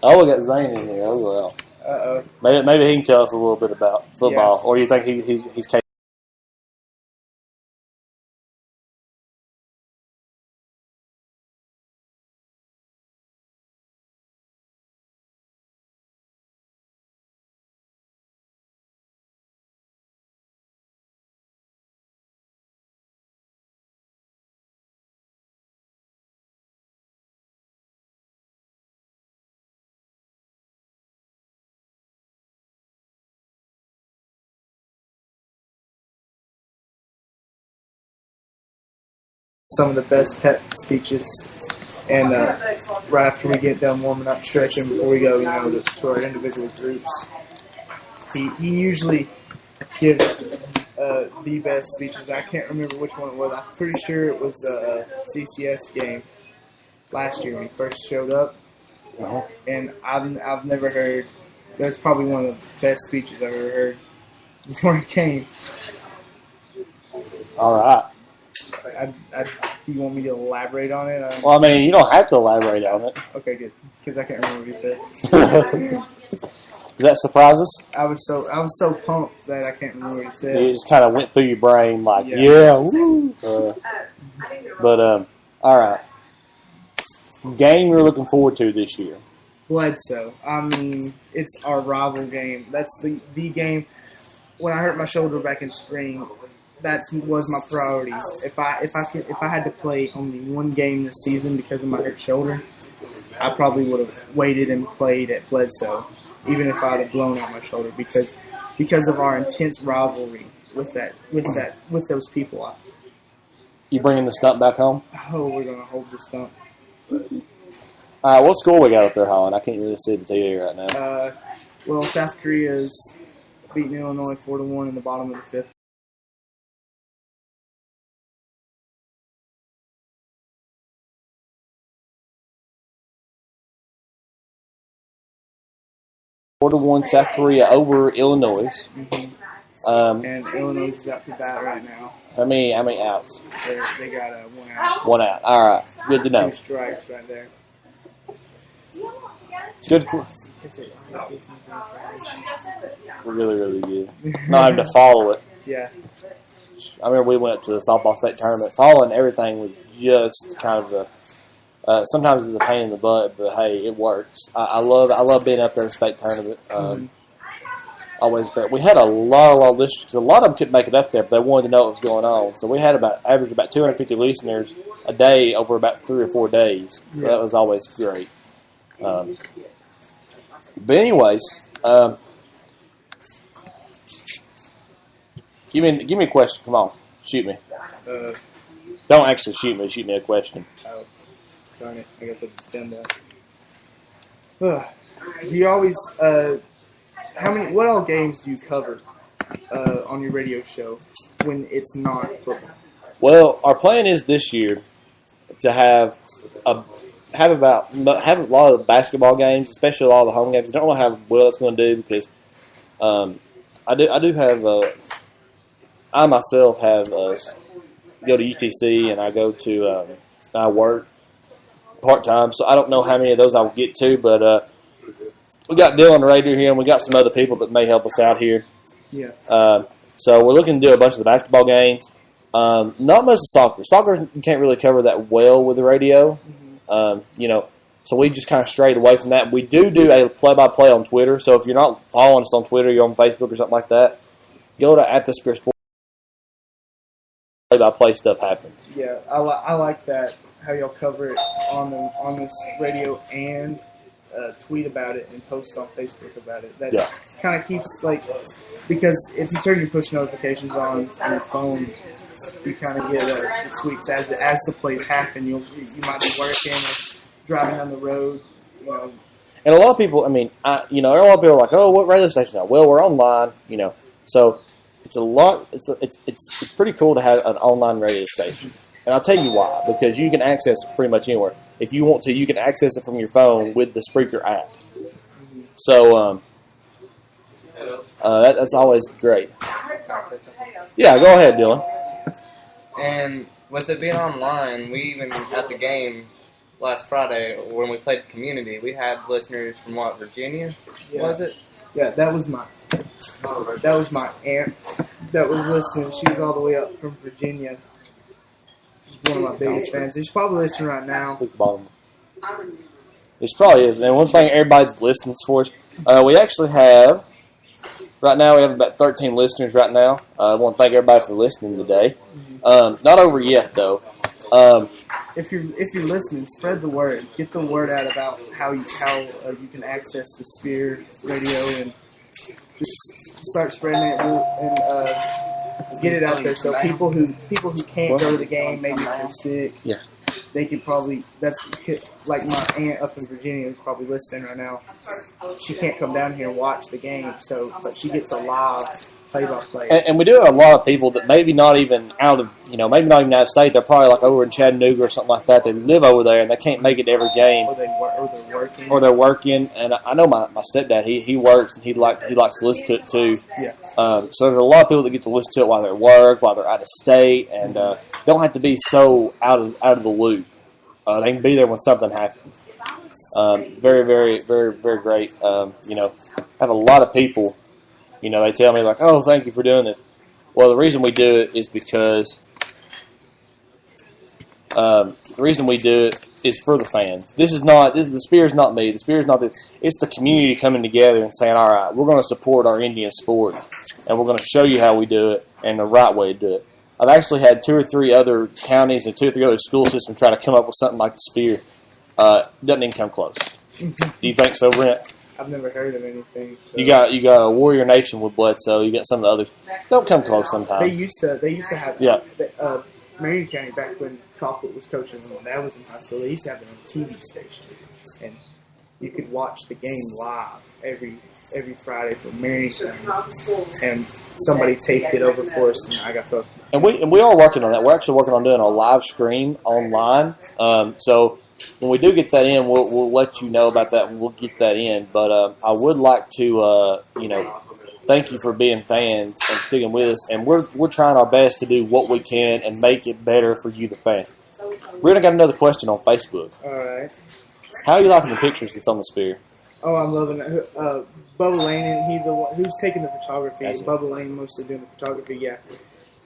Oh, we got Zane in here. Oh well. Uh-oh. Maybe he can tell us a little bit about football, or you think he's capable? Some of the best pep speeches, and right after we get done warming up, stretching before we go, to our individual groups, he usually gives the best speeches. I can't remember which one it was. I'm pretty sure it was the CCS game last year when he first showed up, and I've never heard. That's probably one of the best speeches I've ever heard before he came. All right. You want me to elaborate on it? Well, I mean, you don't have to elaborate on it. Okay, good. Because I can't remember what he said. Does that surprise us? I was so pumped that I can't remember what he said. It just kind of went through your brain like, yeah woo. But all right. Game you're looking forward to this year? Bledsoe. I mean, it's our rival game. That's the game. When I hurt my shoulder back in spring, that was my priority. If I had to play only one game this season because of my hurt shoulder, I probably would have waited and played at Bledsoe, even if I had blown out my shoulder, because of our intense rivalry with those people. You bringing the stump back home? Oh, we're gonna hold the stump. All right, what score we got up there, Holland? I can't really see the TV right now. Well, South Korea's beating Illinois 4-1 in the bottom of the fifth. Four to 1 South Korea over Illinois. Mm-hmm. And Illinois is up to bat right now. How many outs? They got one out. One out. All right. Good to know. 2 strikes right there. Good. Really, really good. Not having to follow it. Yeah. I remember we went to the softball state tournament. Following everything was just kind of sometimes it's a pain in the butt, but hey, it works. I love being up there in state tournament. Always great. We had a lot of listeners because a lot of them couldn't make it up there, but they wanted to know what was going on. So we had average about 250 listeners a day over about 3 or 4 days. So that was always great. But anyways, give me a question. Come on, shoot me. Don't actually shoot me. Shoot me a question. Oh, darn it! I got to put the stem down. You always what all games do you cover on your radio show when it's not football? Well, our plan is this year to have a lot of the basketball games, especially a lot of the home games. I don't know how well that's going to do because I do have I myself have go to UTC and I go to I work part time, so I don't know how many of those I will get to, but we got Dylan Radio here and we got some other people that may help us out here. Yeah. So we're looking to do a bunch of the basketball games. Not much of soccer. Soccer you can't really cover that well with the radio. So we just kind of strayed away from that. We do a play-by-play on Twitter. So if you're not following us on Twitter, you're on Facebook or something like that, go to @TheSpearSport. Play-by-play stuff happens. Yeah, I like that, how y'all cover it on this radio and tweet about it and post on Facebook about it. That kind of keeps, because if you turn your push notifications on your phone, you kind of get the tweaks as the plays happen. You might be working or driving down the road, you know. And a lot of people, I mean, a lot of people are like, oh, what radio station now? Well, we're online, you know. So it's a lot. It's pretty cool to have an online radio station. And I'll tell you why. Because you can access it pretty much anywhere. If you want to, you can access it from your phone with the Spreaker app. So that's always great. Yeah, go ahead, Dylan. And with it being online, we even at the game last Friday when we played community, we had listeners from Virginia? Yeah. Was it? Yeah, that was my aunt that was listening. She was all the way up from Virginia. She's one of my biggest fans. She's probably listening right now. This probably is. And one thing everybody listens for us, we actually have, right now we have about 13 listeners right now. I want to thank everybody for listening today. Not over yet, though. If you're listening, spread the word. Get the word out about how you can access the Spear Radio, and just start spreading it and get it out there. So people who can't go to the game, maybe if they're sick, yeah, they could probably. That's like my aunt up in Virginia who's probably listening right now. She can't come down here and watch the game, but she gets a live play-by-play. And we do have a lot of people that maybe not even out of out of state. They're probably like over in Chattanooga or something like that. They live over there and they can't make it to every game. Or they're working. And I know my stepdad. He works and he likes to listen to it too. Yeah. So there's a lot of people that get to listen to it while they're at work, while they're out of state, and don't have to be so out of the loop. They can be there when something happens. Very, very, very, very great. Have a lot of people. They tell me like, "Oh, thank you for doing this." Well, the reason we do it is because the reason we do it is for the fans. The Spear is not me. The Spear is not it's the community coming together and saying, "All right, we're going to support our Indian sport, and we're going to show you how we do it and the right way to do it." I've actually had 2 or 3 other counties and 2 or 3 other school systems try to come up with something like the Spear. Doesn't even come close. Do you think so, Brent? I've never heard of anything. So. You got a Warrior Nation with Bledsoe. You got some of the others. Don't come close sometimes. They used to have Marion County back when Colquitt was coaching when that was in high school. They used to have their own TV station, and you could watch the game live every Friday from Marion County. And somebody taped it over for us, and I got to. And we are working on that. We're actually working on doing a live stream online. So. When we do get that in, we'll let you know about that, and we'll get that in. But I would like to, thank you for being fans and sticking with us. And we're trying our best to do what we can and make it better for you, the fans. We're gonna got another question on Facebook. All right. How are you liking the pictures that's on the Spear? Oh, I'm loving it. Bubba Lane, he's the one who's taking the photography. Bubba Lane mostly doing the photography. Yeah,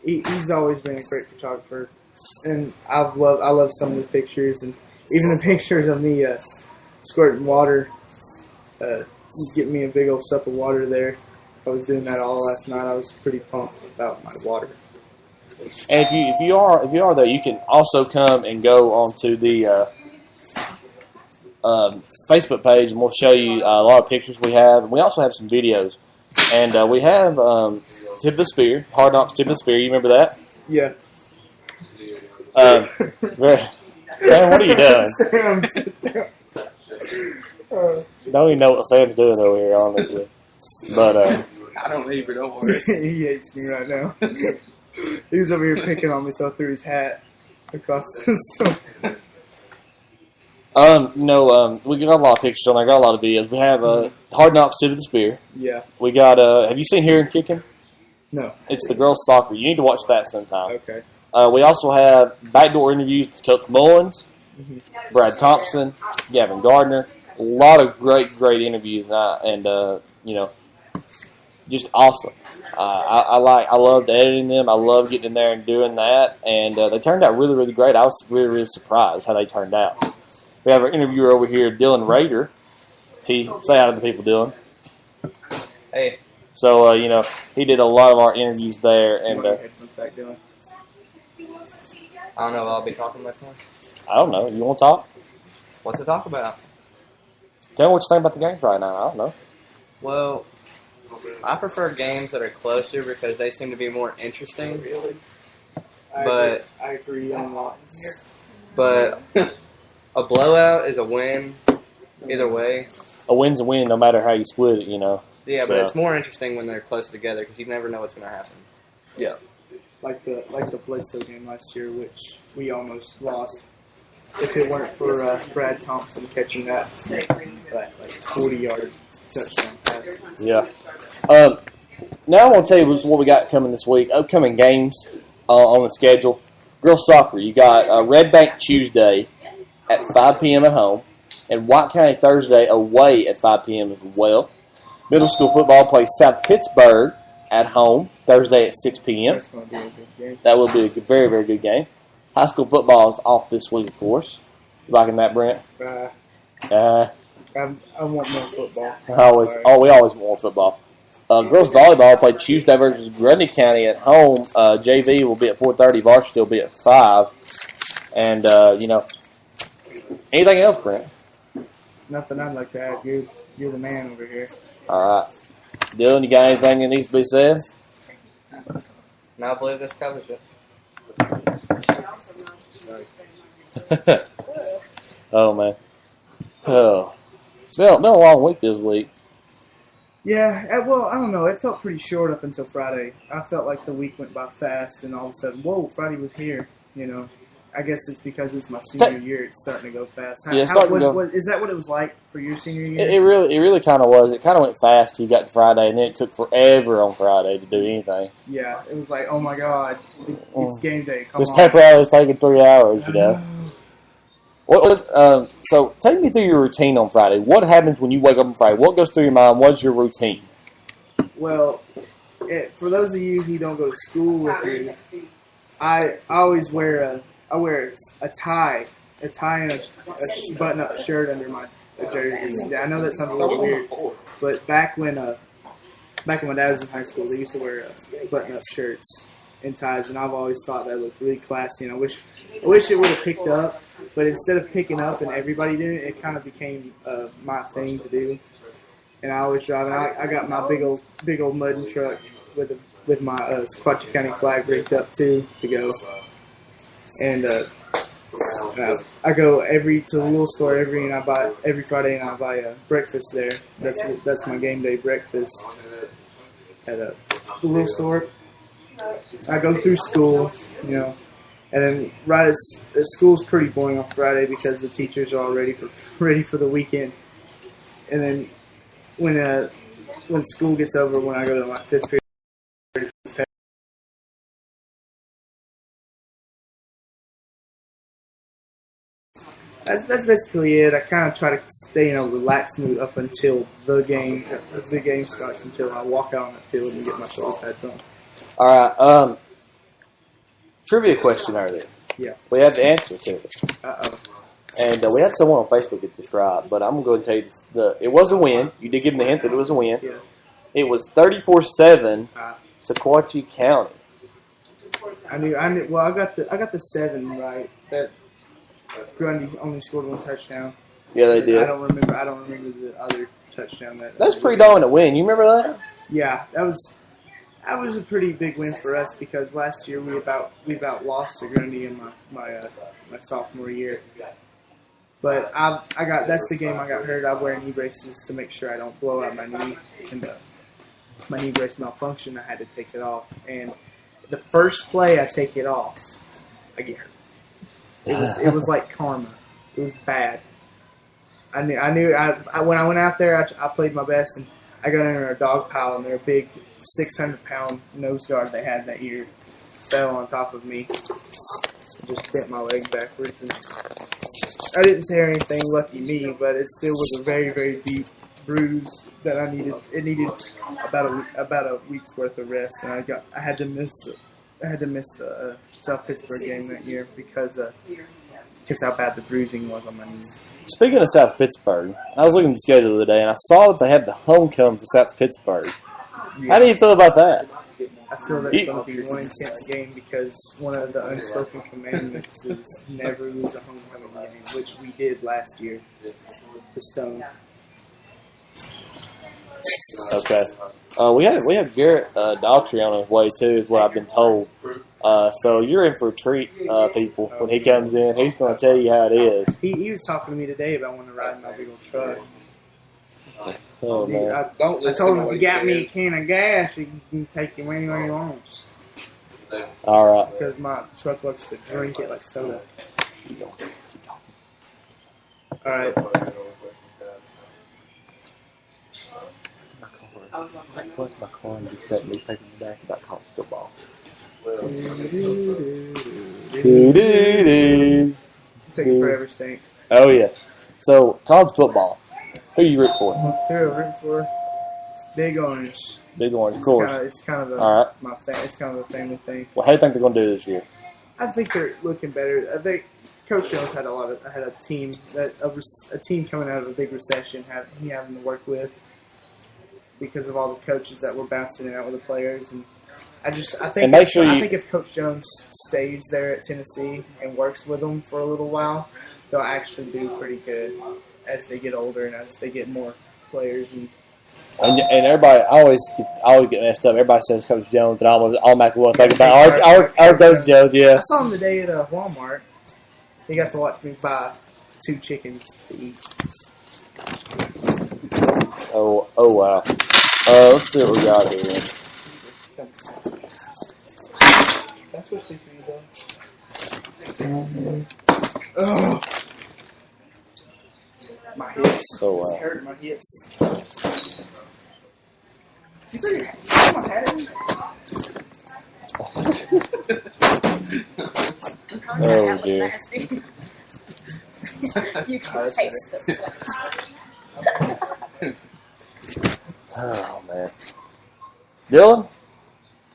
he's always been a great photographer, and I love some of the pictures and. Even the pictures of me squirting water, getting me a big old sup of water there. I was doing that all last night. I was pretty pumped about my water. And if you are there, you can also come and go onto the Facebook page, and we'll show you a lot of pictures we have. And we also have some videos, and we have Tip of the Spear, Hard Knocks Tip of the Spear. You remember that? Yeah. Sam, what are you doing? Don't even know what Sam's doing over here, honestly. But I don't either. Don't worry. He hates me right now. He was over here picking on me, so I threw his hat across the we got a lot of pictures on there. Got a lot of videos. We have Hard Knocks Tip of the Spear. Yeah. We got. Have you seen Here and Kicking? No. It's the girls' soccer. You need to watch that sometime. Okay. We also have backdoor interviews with Coach Mullins, Brad Thompson, Gavin Gardner. A lot of great interviews, and just awesome. I loved editing them. I love getting in there and doing that, and they turned out really, really great. I was really, really surprised how they turned out. We have our interviewer over here, Dylan Rader. Say hi to the people, Dylan. Hey. So he did a lot of our interviews there, and. I don't know if I'll be talking much more. I don't know. You want to talk? What's to talk about? Tell me what you think about the games right now. I don't know. Well, I prefer games that are closer because they seem to be more interesting. But I agree on that. But a blowout is a win either way. A win's a win, no matter how you split it. Yeah, So. but it's more interesting when they're close together because you never know what's going to happen. Yeah. Like the Bledsoe game last year, which we almost lost. If it weren't for Brad Thompson catching that 40-yard touchdown pass. Yeah. Now I want to tell you what we got coming this week. Upcoming games on the schedule. Girls soccer, you got Red Bank Tuesday at 5 p.m. at home, and White County Thursday away at 5 p.m. as well. Middle school football plays South Pittsburgh at home Thursday at 6 p.m. That's going to be a good game. That will be a very, very good game. High school football is off this week, of course. You liking that, Brent? I want more football. We always want more football. Girls volleyball play Tuesday versus Grundy County at home. JV will be at 4:30. Varsity will be at 5. And anything else, Brent? Nothing I'd like to add. You're the man over here. All right, Dylan, you got anything that needs to be said? Now I believe this covers it. Oh man, it's been a long week this week. Yeah, well, I don't know. It felt pretty short up until Friday. I felt like the week went by fast, and all of a sudden, whoa, Friday was here. I guess it's because it's my senior year. It's starting to go fast. Is that what it was like for your senior year? It really kind of was. It kind of went fast till you got to Friday, and then it took forever on Friday to do anything. Yeah, it was like, oh my God, it's game day. Come this on. paper hour is taking 3 hours, So take me through your routine on Friday. What happens when you wake up on Friday? What goes through your mind? What's your routine? Well, for those of you who don't go to school with me, I always wear a tie and a button-up shirt under my jersey. I know that sounds a little weird, but back when my dad was in high school, they used to wear button-up shirts and ties, and I've always thought that looked really classy. And I wish it would have picked up, but instead of picking up and everybody doing it, it kind of became my thing to do. And I always drive. And I got my big old mudding truck with my Sequatchie County flag rigged up too to go. And I go to the little store every Friday, and I buy breakfast there. That's my game day breakfast at the little store. I go through school, and then right as school's pretty boring on Friday because the teachers are all ready for the weekend. And then when school gets over, when I go to my fifth period. That's basically it. I kind of try to stay in a relaxed mood up until the game starts, until I walk out on the field and get my shoulder pads on. All right. Trivia question earlier. Yeah. We had the answer to it. Uh-oh. And we had someone on Facebook get this right, but I'm going to tell you this. It was a win. You did give them the hint that it was a win. Yeah. It was 34-7, Sequatchie County. I knew. Well, I got the 7 right. That Grundy only scored 1 touchdown. Yeah, they did. I don't remember the other touchdown. That's a pretty dominant win. You remember that? Yeah, that was a pretty big win for us because last year we about lost to Grundy in my sophomore year. But that's the game I got hurt. I wear knee braces to make sure I don't blow out my knee. And my knee brace malfunctioned. I had to take it off. And the first play I take it off, I get hurt. It was like karma. It was bad. I knew. When I went out there, I played my best, and I got under a dog pile, and their big 600-pound nose guard they had that year fell on top of me. I just bent my leg backwards, and I didn't tear anything, lucky me, but it still was a very, very deep bruise that I needed. It needed about a week's worth of rest, and I had to miss the South Pittsburgh game that year because how bad the bruising was on my knee. Speaking of South Pittsburgh, I was looking at the schedule the other day, and I saw that they had the homecoming for South Pittsburgh. Yeah. How do you feel about that? I feel that's going to be one intense game because one of the unspoken commandments is never lose a homecoming game, which we did last year to Stone. Okay. We have Garrett Daughtry on his way too, is what I've been told. So you're in for a treat, people. When he comes in, he's going to tell you how it is. He was talking to me today about wanting to ride in my big old truck. Oh man! I told him if you got me a can of gas, you can take him anywhere he wants. All right. Because my truck likes to drink it like soda. All right. What's my car and get that newspaper in the back about college football? Take forever, Stink. Oh yeah. So college football. Who you root for? Who I root for? Big Orange. Big Orange, of course. It's kind of All right. It's kind of a family thing. Well, how do you think they're going to do this year? I think they're looking better. I think Coach Jones had a team coming out of a big recession, having to work with because of all the coaches that were bouncing it out with the players, and I think if Coach Jones stays there at Tennessee and works with them for a little while, they'll actually do pretty good as they get older and as they get more players. And everybody, I always get messed up. Everybody says Coach Jones, and I automatically want to think about our Coach Jones. Yeah, I saw him today at Walmart. He got to watch me buy 2 chickens to eat. Oh wow. Let's see what we got here. That's what seats for you, though. Oh. My hips. Oh wow. It's hurting my hips. You think my hat in? Oh dear. You can taste the Oh man. Dylan?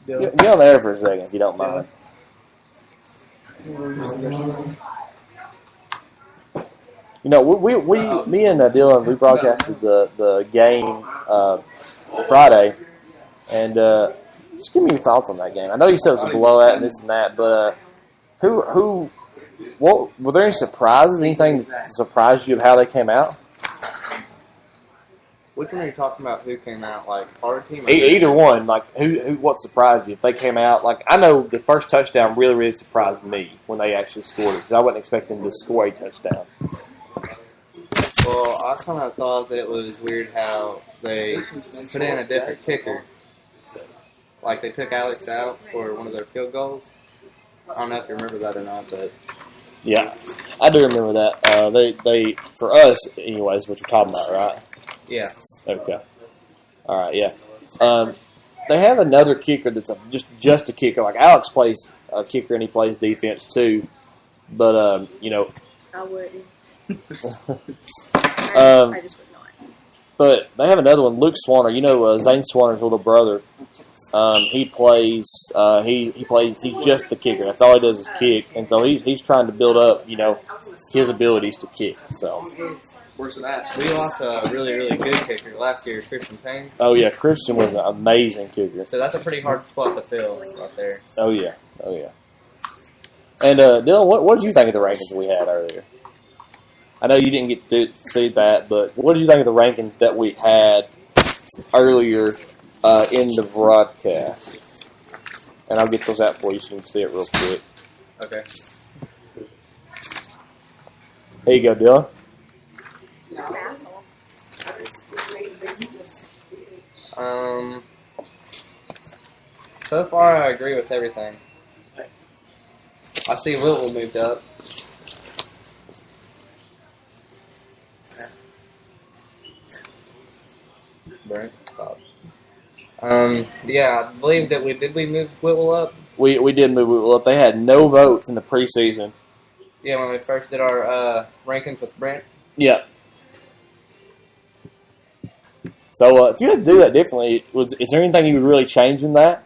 Get on there for a second if you don't mind. You know, me and Dylan, we broadcasted the game Friday, and just give me your thoughts on that game. I know you said it was a blowout and this and that, but what were there any surprises? Anything that surprised you of how they came out? Which one are you talking about? Who came out, like our team? Either one. Like what surprised you? If they came out, like I know the first touchdown really surprised me when they actually scored it because I wasn't expecting them to score a touchdown. Well, I kind of thought that it was weird how they put in a different kicker. Like they took Alex out for one of their field goals. I don't know if you remember that or not, but yeah, I do remember that. They for us anyways, what you're talking about, right? Yeah. Okay. All right. Yeah. They have another kicker that's just a kicker. Like Alex plays a kicker and he plays defense too, but you know. I wouldn't. I just would not. But they have another one, Luke Swanner. You know, Zane Swanner's little brother. He plays. He's just the kicker. That's all he does is kick, and so he's trying to build up, you know, his abilities to kick. So. Where's that? We lost a really, really good kicker last year, Christian Payne. Oh yeah, Christian was an amazing kicker. So that's a pretty hard spot to fill right there. Oh yeah. And Dylan, what did you think of the rankings we had earlier? I know you didn't get to see that, but what did you think of the rankings that we had earlier in the broadcast? And I'll get those out for you so you can see it real quick. Okay. Here you go, Dylan. So far I agree with everything. I see Louisville moved up. Right. Stop. Yeah, I believe that we move Whitwell up. We did move Whitwell up. They had no votes in the preseason. Yeah, when we first did our rankings with Brent. Yeah. So if you had to do that differently, is there anything you would really change in that?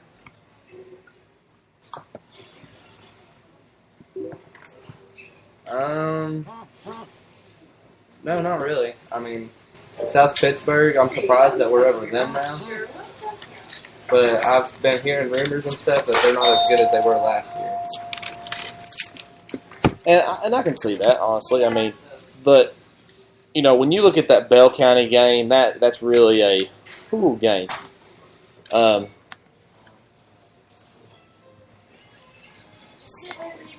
No, not really. I mean, South Pittsburgh, I'm surprised that we're over them now. But I've been hearing rumors and stuff that they're not as good as they were last year. And I can see that, honestly. I mean, but, you know, when you look at that Bell County game, that's really a cool game.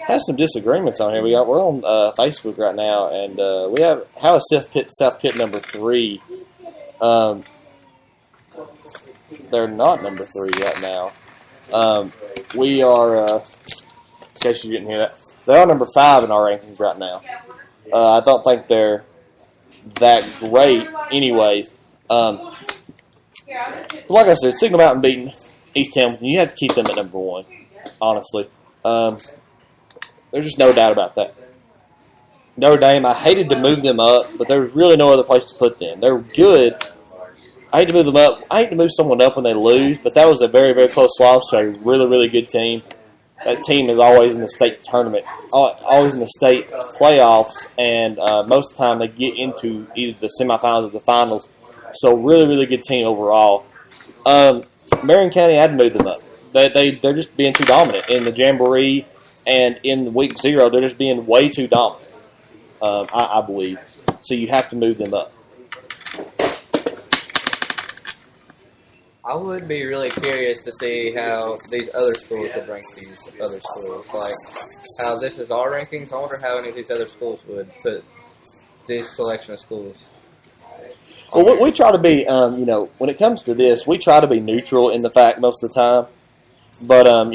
Have some disagreements on here. We're on Facebook right now, and we have how is South Pitt number 3? They're not number 3 right now. We are, in case you didn't hear that, they are number 5 in our rankings right now. I don't think they're that great, anyways. But like I said, Signal Mountain beating East Hamilton, you have to keep them at number 1. Honestly. There's just no doubt about that. Notre Dame, I hated to move them up, but there was really no other place to put them. They're good. I hate to move them up. I hate to move someone up when they lose, but that was a very, very close loss to a really, really good team. That team is always in the state tournament, always in the state playoffs, and most of the time they get into either the semifinals or the finals. So really, really good team overall. Marion County, I had to move them up. They're just being too dominant in the Jamboree. And in week 0, they're just being way too dominant, I believe. So you have to move them up. I would be really curious to see how these other schools would rank these other schools. Like, how this is our rankings. I wonder how any of these other schools would put this selection of schools. Well, we try to be, when it comes to this, we try to be neutral in the fact most of the time. But, of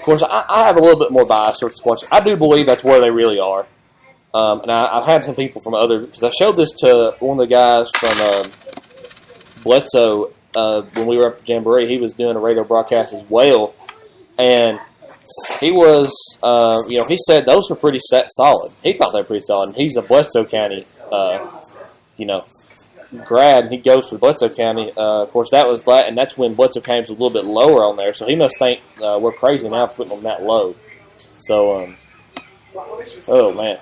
course, I have a little bit more bias towards Squatch. I do believe that's where they really are. And I've had some people from because I showed this to one of the guys from Bledsoe when we were up at the Jamboree. He was doing a radio broadcast as well. And he was, he said those were pretty solid. He thought they were pretty solid. And he's a Bledsoe County, grad, and he goes for Bledsoe County. Of course, that was that, and that's when Bledsoe County was a little bit lower on there. So he must think we're crazy now for putting them that low. So, oh man,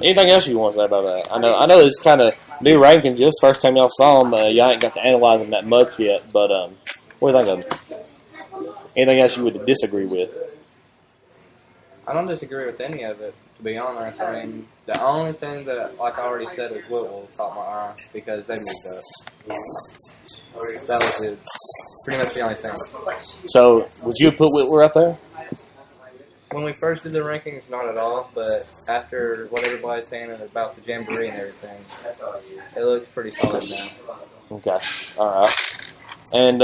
anything else you want to say about that? I know it's kind of new rankings. Just first time y'all saw them, y'all ain't got to analyze them that much yet. But what do you think of them? Anything else you would disagree with? I don't disagree with any of it, to be honest. I mean, the only thing that, like I already said, is Whitwell caught my eye because they moved up. That was it. Pretty much the only thing. So, would you have put Whitwell up there? When we first did the rankings, not at all, but after what everybody's saying about the Jamboree and everything, it looks pretty solid now. Okay. All right. And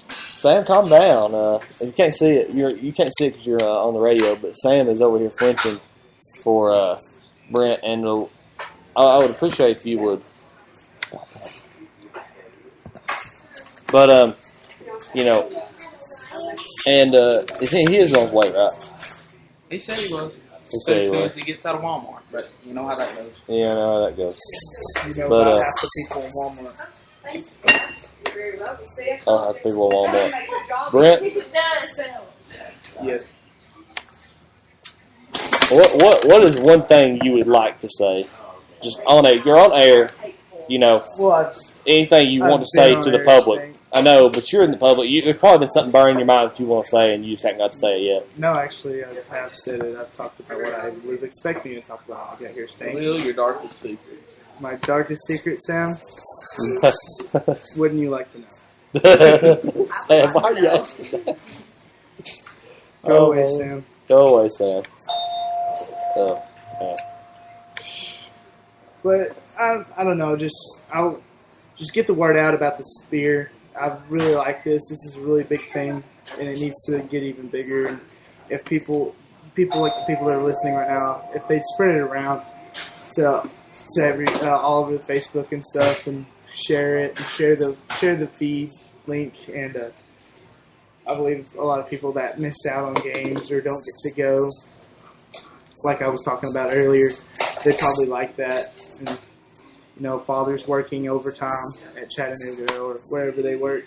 Sam, calm down. You can't see it. You can't see it because you're on the radio. But Sam is over here flinching for Brent, and I would appreciate if you would stop that. But and he is on his way, right? He said he was. He said as he soon was. as he gets out of Walmart, but you know how that goes. Yeah, I know how that goes. About half the people in Walmart. People want that. Brent, Yes. what is one thing you would like to say? Just on air. You're on air. Well, Anything you want to I've say been to on the air public. saying- I know, but you're in the public. There's probably been something burning in your mind that you want to say, and you just haven't got to say it yet. No, actually, I have said it. I've talked about what I was expecting to talk about when I got here. Staying. Reveal your darkest secret. My darkest secret, Sam? Wouldn't you like to know? Sam, why are you asking that? Go away, Sam. Go away, Sam. Oh, man. But I don't know. I'll get the word out about the Spear. I really like this. This is a really big thing, and it needs to get even bigger. And if people like the people that are listening right now, if they spread it around to all over Facebook and stuff, and share it, and share the feed link, and I believe a lot of people that miss out on games or don't get to go, like I was talking about earlier, they probably like that. And, fathers working overtime at Chattanooga or wherever they work,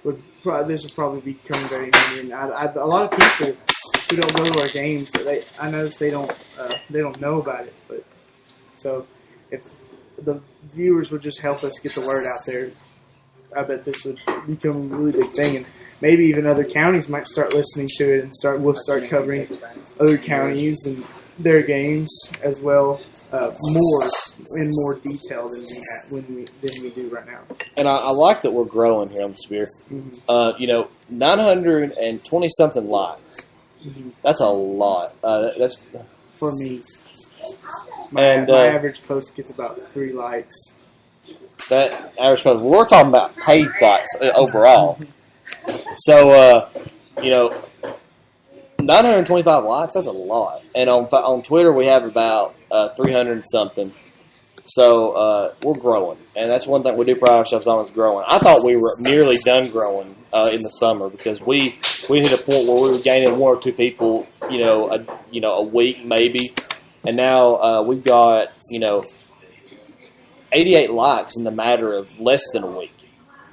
this would probably become very handy. And a lot of people who don't go to our games, I notice they don't know about it. But so if the viewers would just help us get the word out there, I bet this would become a really big thing. And maybe even other counties might start listening to it, and we'll start covering other counties and their games as well, more in more detail than we do right now. And I like that we're growing here on the Spear. Mm-hmm. 920 something likes. Mm-hmm. That's a lot. That's for me. My And, average post gets about 3 likes. that average post. We're talking about paid likes overall. So 925 likes. That's a lot. And on Twitter we have about 300 something. So we're growing, and that's one thing we do pride ourselves on is growing. I thought we were nearly done growing in the summer because we hit a point where we were gaining 1 or 2 people, a week maybe, and now we've got 88 likes in the matter of less than a week.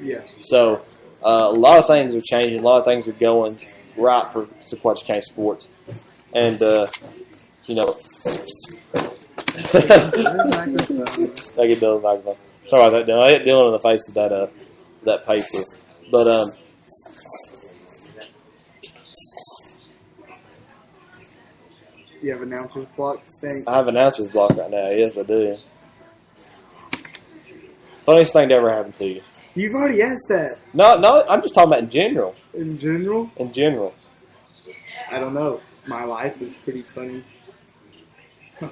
Yeah. So a lot of things are changing, a lot of things are going right for Sequatchie County sports, and I get Dylan microphone. Sorry about that, Dylan. I hit Dylan in the face with that paper. But you have announcer's block staying? I have announcer's block right now. Yes, I do. Funniest thing to ever happen to you? You've already asked that. No, I'm just talking about in general. In general? In general. I don't know. My life is pretty funny.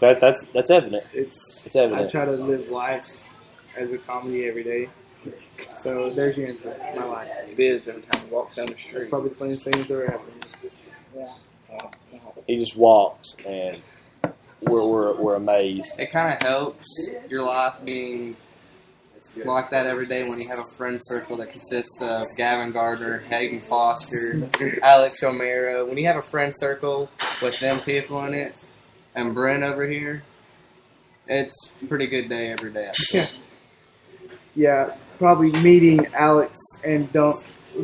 That's evident. It's evident. I try to live life as a comedy every day. So there's your answer. My life. It is every time he walks down the street. It's probably the funniest thing that's ever happened. He just walks, and we're amazed. It kind of helps your life being like that every day when you have a friend circle that consists of Gavin Gardner, Hayden Foster, Alex O'Mara. When you have a friend circle with them people in it, and Brent over here, it's a pretty good day every day. I think. Yeah, probably meeting Alex and Dump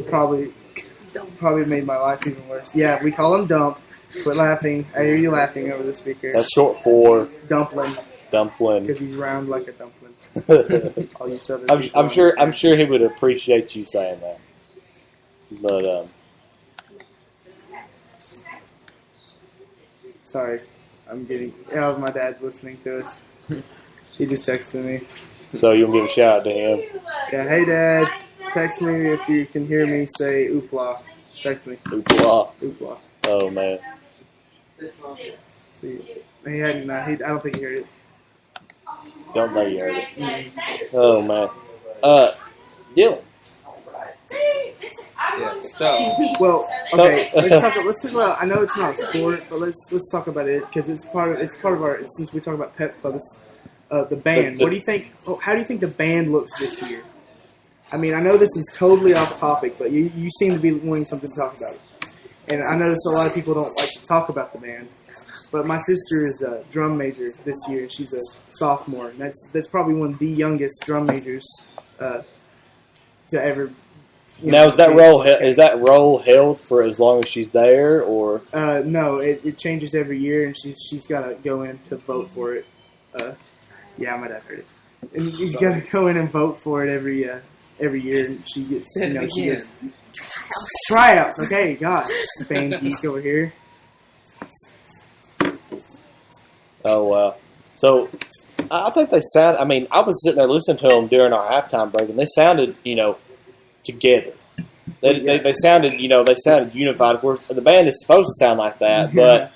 probably made my life even worse. Yeah, we call him Dump. Quit laughing. I hear you laughing over the speaker. That's short for Dumpling. Because he's round like a dumpling. All you Southern I'm people sure understand. he would appreciate you saying that. But sorry, I'm getting. My dad's listening to us. He just texted me. so you'll give a shout out to him. Yeah, hey Dad, text me if you can hear me say oopla. Text me. Oopla. Oopla. Oh man. See, he hadn't. I don't think he heard it. Don't think you heard it. Oh man. Dylan. Yeah. So, Well, okay. Let's talk about. I know it's not a sport, but let's talk about it because it's part of our. Since we talk about pep clubs, the band. What do you think? How do you think the band looks this year? I mean, I know this is totally off topic, but you seem to be wanting something to talk about. And I notice a lot of people don't like to talk about the band. But my sister is a drum major this year, and she's a sophomore. And that's probably one of the youngest drum majors to ever. Now is that role held for as long as she's there, or? No, it changes every year, and she's got to go in to vote for it. Yeah, my dad heard it. And he's got to go in and vote for it every year, and she gets she gets tryouts. Okay, gosh, band geek over here. Oh wow! So I think they sound. I mean, I was sitting there listening to them during our halftime break, and they sounded, together. They sounded, they sounded unified. Of course, the band is supposed to sound like that, but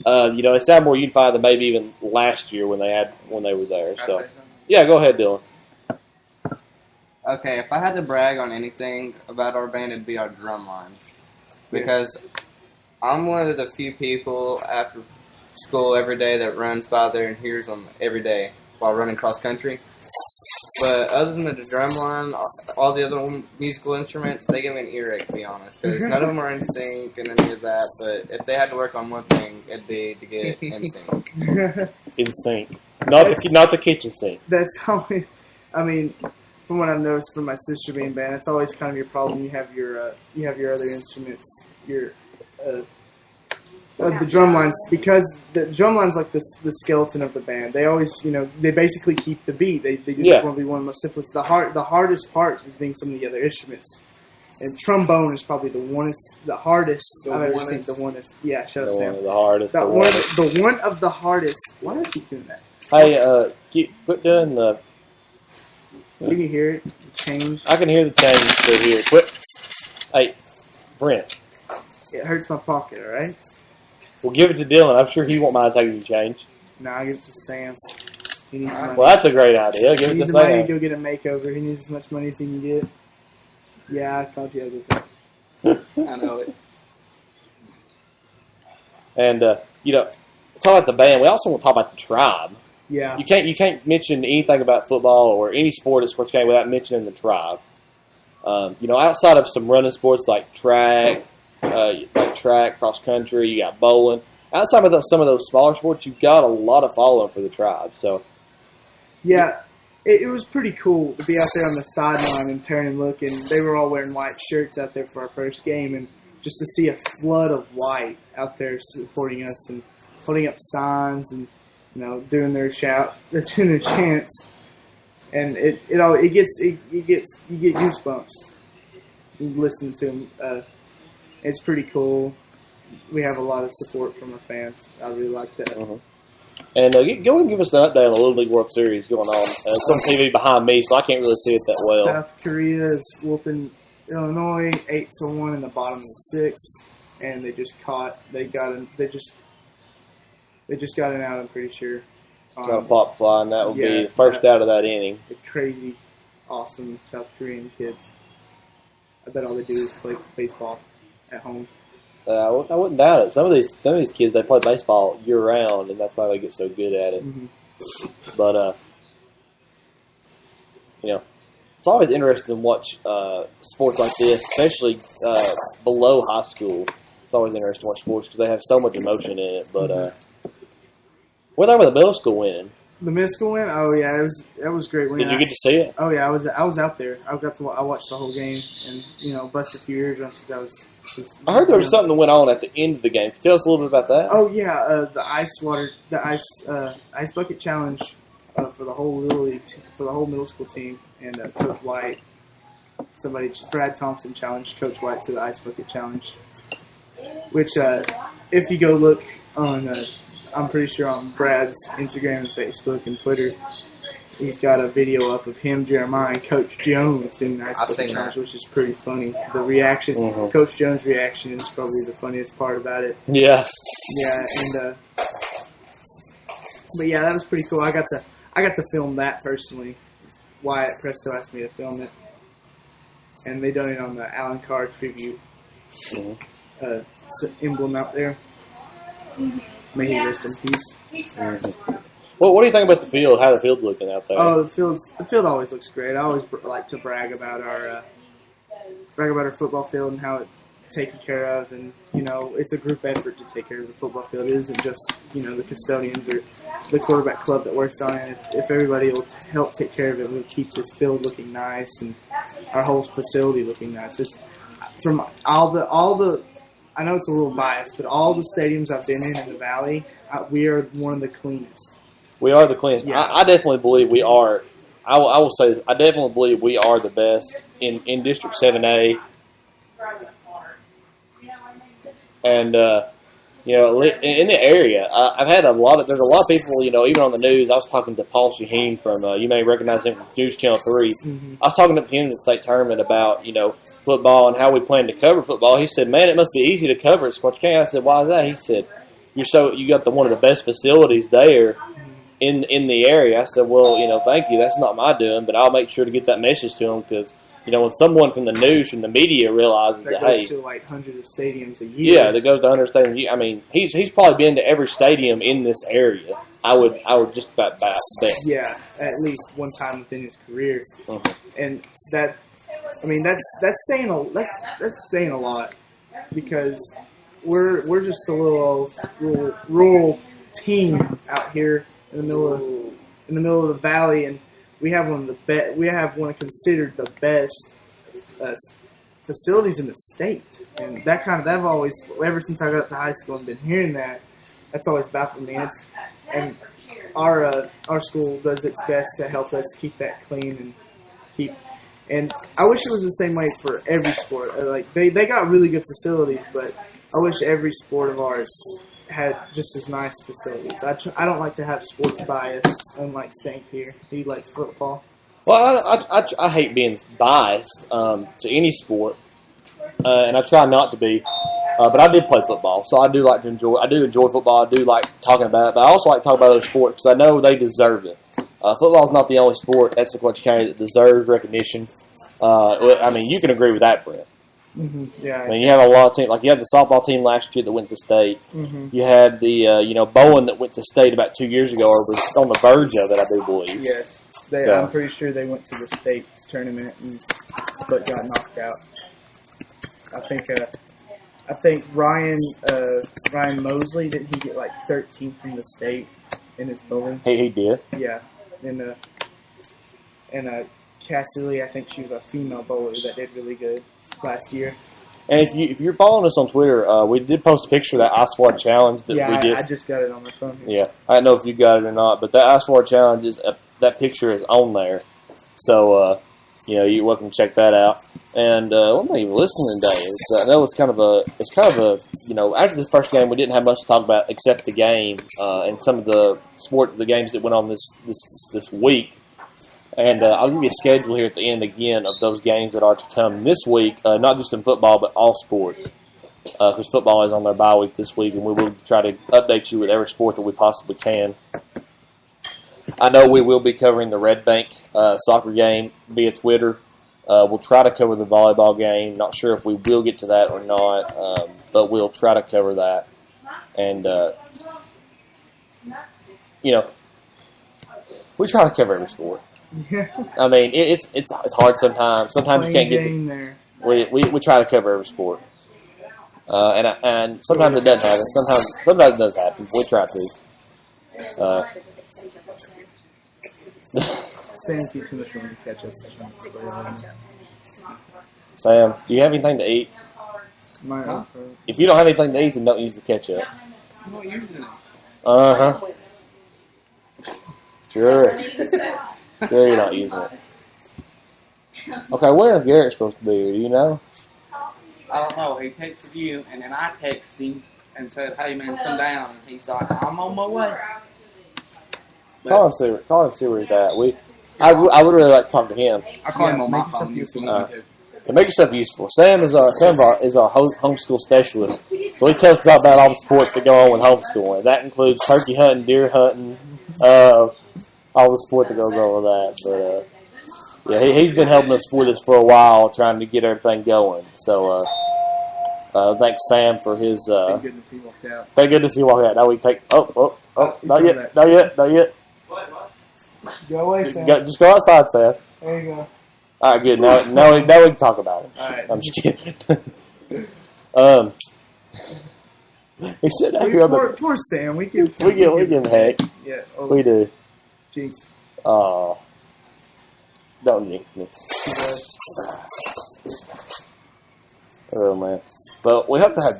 they sound more unified than maybe even last year when they were there. So, yeah, go ahead, Dylan. okay, if I had to brag on anything about our band, it'd be our drum line. Because I'm one of the few people after school every day that runs by there and hears them every day while running cross country. But other than the drum line, all the other musical instruments, they give me an earache, to be honest, because none of them are in sync and any of that. But if they had to work on one thing, it'd be to get in sync. In sync, not the kitchen sink. That's always. I mean, from what I've noticed from my sister being band, it's always kind of your problem. You have your other instruments, the drum lines, because the drum line's like the skeleton of the band. They always, they basically keep the beat. They just want to be one of the most simplest. The hardest part is being some of the other instruments. And trombone is probably the hardest I've ever seen. The one is, yeah, shut up, Sam. The hardest. The one of the hardest. Why do I keep doing that? Hey, quit doing the. Can you hear it? The change. I can hear the change through here. Quit. Hey, Brent. It hurts my pocket. All right. We'll give it to Dylan. I'm sure he won't mind taking the change. No, I give it to Sam. He needs money. Well, that's a great idea. Give He it needs to the money to Sam. go get a makeover. He needs as much money as he can get. Yeah, I called you other thing. I know it. And talk about the band. We also want to talk about the tribe. Yeah. You can't mention anything about football or any sport at sports game without mentioning the tribe. Outside of some running sports like track, cross country, you got bowling. Outside of some of those smaller sports, you've got a lot of following for the tribe. So, yeah, it was pretty cool to be out there on the sideline and turn and look, and they were all wearing white shirts out there for our first game, and just to see a flood of white out there supporting us and holding up signs and doing their chants, and you get goosebumps. You listen to them. It's pretty cool. We have a lot of support from our fans. I really like that. Uh-huh. And go and give us an update on the Little League World Series going on. It's on TV behind me, so I can't really see it that well. South Korea is whooping Illinois 8-1 in the bottom of the sixth, and they just got it out. I'm pretty sure. Got a pop fly, and that will be Yeah, the first out of that inning. The crazy, awesome South Korean kids. I bet all they do is play baseball at home. I wouldn't doubt it. Some of these kids, they play baseball year round, and that's why they get so good at it. Mm-hmm. But it's always interesting to watch sports like this, especially below high school. It's always interesting to watch sports because they have so much emotion in it. But what about the middle school winning? The middle school win? Oh yeah, that was great win. Did you get to see it? Oh yeah, I was out there. I watched the whole game, and busted a few eardrums because I heard there was something that went on at the end of the game. Can you tell us a little bit about that? Oh yeah, the ice bucket challenge for the whole little league, for the whole middle school team, and Coach White, Brad Thompson challenged Coach White to the ice bucket challenge. Which, if you go look on, I'm pretty sure on Brad's Instagram and Facebook and Twitter, he's got a video up of him, Jeremiah, and Coach Jones doing the ice bucket challenge, which is pretty funny. The reaction, Coach Jones' reaction is probably the funniest part about it. Yeah. Yeah, and but yeah, that was pretty cool. I got to film that personally. Wyatt Presto asked me to film it, and they done it on the Alan Carr tribute emblem out there. May he rest in peace. Well, what do you think about the field? How the field's looking out there? Oh, the field always looks great. I always like to brag about our football field and how it's taken care of, and it's a group effort to take care of the football field. It isn't just the custodians or the quarterback club that works on it. If everybody will help take care of it, we'll keep this field looking nice and our whole facility looking nice. It's from all the. I know it's a little biased, but all the stadiums I've been in the Valley, we are one of the cleanest. We are the cleanest. Yeah. I definitely believe we are. I will say this. I definitely believe we are the best in District 7A. And, in the area, I've had there's a lot of people, even on the news. I was talking to Paul Shaheen from, you may recognize him from News Channel 3. Mm-hmm. I was talking to him in the state tournament about, football and how we plan to cover football. He said, man, it must be easy to cover at Sports King. I said, why is that? He said, you got one of the best facilities there in the area. I said, well, thank you. That's not my doing, but I'll make sure to get that message to them because, when someone from the news, from the media realizes that goes hey, to like hundreds of stadiums a year. Yeah, that goes to 100 stadiums. I mean, he's probably been to every stadium in this area. I would just about bet. Yeah, at least one time within his career, and that. I mean, that's saying a lot because we're just a little rural team out here in the middle of the valley, and we have one considered the best facilities in the state, and I've always, ever since I got up to high school and been hearing that's always baffled me. And our school does its best to help us keep that clean and I wish it was the same way for every sport. Like they got really good facilities, but I wish every sport of ours had just as nice facilities. I don't like to have sports bias, unlike Stank here. He likes football. Well, I hate being biased to any sport, and I try not to be. But I did play football, so I do like to enjoy. I do enjoy football. I do like talking about it, but I also like to talk about other sports because I know they deserve it. Football is not the only sport that's Sequatchie County that deserves recognition. I mean, you can agree with that, Brent. Mm-hmm. Yeah. I mean, you have a lot of teams. Like you had the softball team last year that went to state. Mm-hmm. You had the Bowen that went to state about 2 years ago, or was on the verge of it, I do believe. Yes. I'm pretty sure they went to the state tournament but got knocked out. I think Ryan Mosley, didn't he get like 13th in the state in his bowling? He did. Yeah. And Cassidy, I think she was a female bowler that did really good last year. And if you're following us on Twitter, we did post a picture of that Ice Wad Challenge that we did. I just got it on my phone here. Yeah, I don't know if you got it or not, but that Ice Wad Challenge that picture is on there. So you're welcome to check that out. And I'm not even listening today. I know it's kind of a after this first game we didn't have much to talk about except the game and some of the games that went on this week. And I'll give you a schedule here at the end again of those games that are to come this week, not just in football but all sports, because football is on their bye week this week, and we will try to update you with every sport that we possibly can. I know we will be covering the Red Bank soccer game via Twitter. We'll try to cover the volleyball game. Not sure if we will get to that or not, but we'll try to cover that. And, we try to cover every sport. Yeah. I mean, it's hard sometimes. Sometimes you can't get to. There. We try to cover every sport, and sometimes it doesn't happen. Sometimes it does happen. We try to. Sam keeps missing the ketchup. Sam, do you have anything to eat? If you don't have anything to eat, then don't use the ketchup. I'm not using it. Uh-huh. Sure. Sure you're not using it. Okay, where is Garrett supposed to be? Do you know? I don't know. He texted you, and then I texted him and said, "Hey man, come down." And he's like, "I'm on my way." Call him, see where he's at. I would really like to talk to him. I call him on my phone. To make yourself useful. Sam is our homeschool specialist, so he tells us about all the sports that go on with homeschooling. That includes turkey hunting, deer hunting, all the sport that goes on with that. But he's been helping us with this for a while, trying to get everything going. So thanks Sam for his. Thank goodness he walked out. Thank goodness he walked out. Now we take. Oh! Not yet. What? Go away, Sam. Just go outside, Sam. There you go. All right, good. Now we can talk about it. All right. I'm just kidding. He said out here on the poor Sam. We give him heck. Yeah. We do. Jinx. Oh, don't jinx me. Oh man. But we hope to have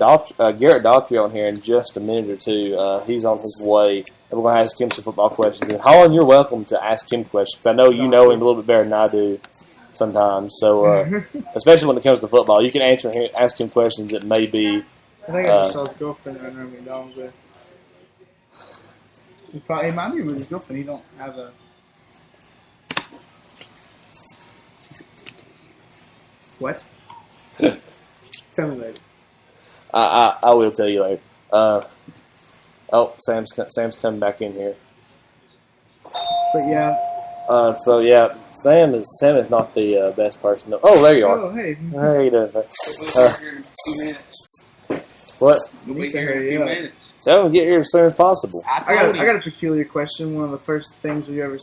Garrett Daughtry on here in just a minute or two. He's on his way, and we're going to ask him some football questions. And Holland, you're welcome to ask him questions. I know you know him a little bit better than I do sometimes. So, especially when it comes to football, you can ask him questions that may be. I think I just saw his girlfriend running around McDonald's with. He might be with his girlfriend. He don't have a. What? Tell me later. I will tell you later. Sam's coming back in here. But yeah. Sam is not the best person. Oh, there you are. Oh, hey. How you doing, sir? We'll be here in a few minutes. What? We'll be here in a few minutes. Tell him to get here as soon as possible. I got a peculiar question. One of the first things we ever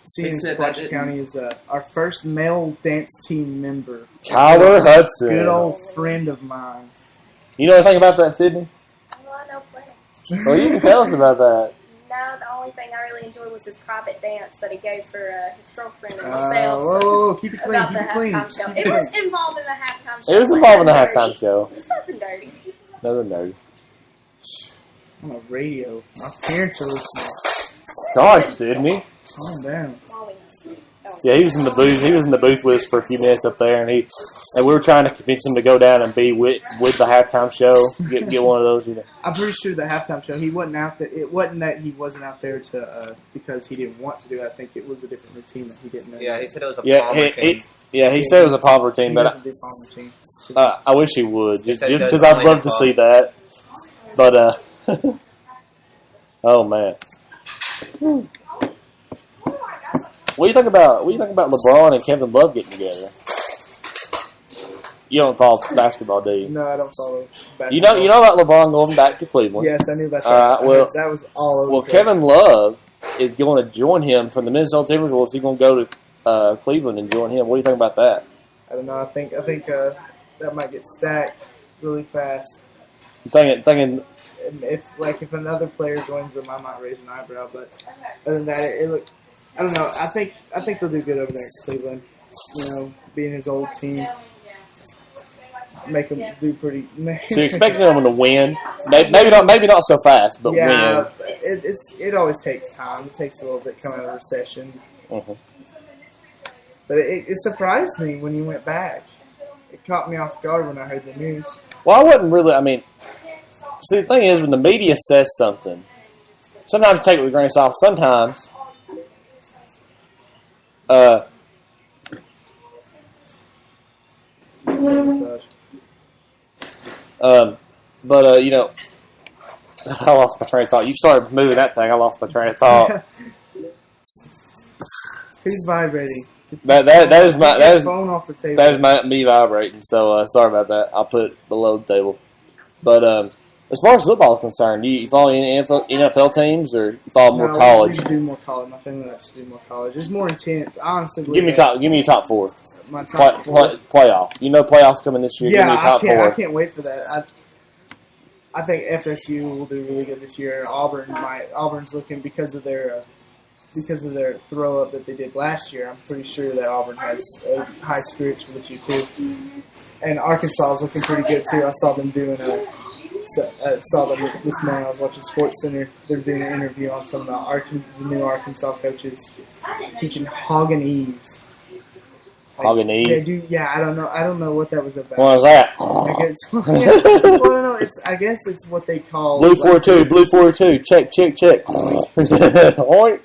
seen in Spreaker County is our first male dance team member. Kyler Hudson. Good old friend of mine. You know anything about that, Sydney? Well, I know plenty. Well, you can tell us about that. No, the only thing I really enjoyed was his private dance that he gave for his girlfriend and himself. Whoa, keep it clean, about keep the it clean. halftime show. It was involved in the halftime show. It was involved in the halftime show. It's nothing dirty. Nothing dirty. On the radio. My parents are listening. Gosh, Sydney. Calm down. Molly knows. Yeah, he was in the booth. He was in the booth with us for a few minutes up there, and we were trying to convince him to go down and be with the halftime show, get one of those. I'm pretty sure the halftime show he wasn't out there. It wasn't that he wasn't out there to because he didn't want to do it. I think it was a different routine that he didn't know. Yeah, he said it was a Palmer team. He said it was a Palmer routine, He but doesn't do Palmer routine. I wish he would, just said because I'd love to see that. But oh man. What do you think about LeBron and Kevin Love getting together? You don't follow basketball, do you? No, I don't follow basketball. You know about LeBron going back to Cleveland. Yes, I knew about that. All right, well, that was all over. Well, the place. Kevin Love is going to join him from the Minnesota Timberwolves. He's going to go to Cleveland and join him. What do you think about that? I don't know. I think that might get stacked really fast. I'm thinking. And if another player joins them, I might raise an eyebrow. But other than that, it looked. I don't know. I think they'll do good over there in Cleveland. You know, being his old team, make them do pretty. So you're expecting them to win? Maybe not so fast, but yeah, win. It always takes time. It takes a little bit coming out of recession. Mm-hmm. But it surprised me when you went back. It caught me off guard when I heard the news. Well, I wasn't really. I mean, see, the thing is, when the media says something, sometimes you take it with a grain of salt. Sometimes. You know, I lost my train of thought. You started moving that thing. I lost my train of thought. Who's vibrating? That is phone off the table. That is me vibrating. So sorry about that. I'll put it below the table. But as far as football is concerned, you follow any NFL teams or you follow more college? We do more college. My family likes to do more college. It's more intense. I honestly Give me your top four. My top four. Playoff. You know playoffs coming this year. Yeah, Give me your top four. I can't wait for that. I think FSU will do really good this year. Auburn's looking because of their throw up that they did last year. I'm pretty sure that Auburn has high spirits for this year too. And Arkansas is looking pretty good too. I saw them doing saw them this morning. I was watching Sports Center. They're doing an interview on some of the new Arkansas coaches teaching Hogganese. Hogganese. Yeah, I don't know what that was about. What was that? I guess it's what they call Blue 42. Blue 42. Check. Oink.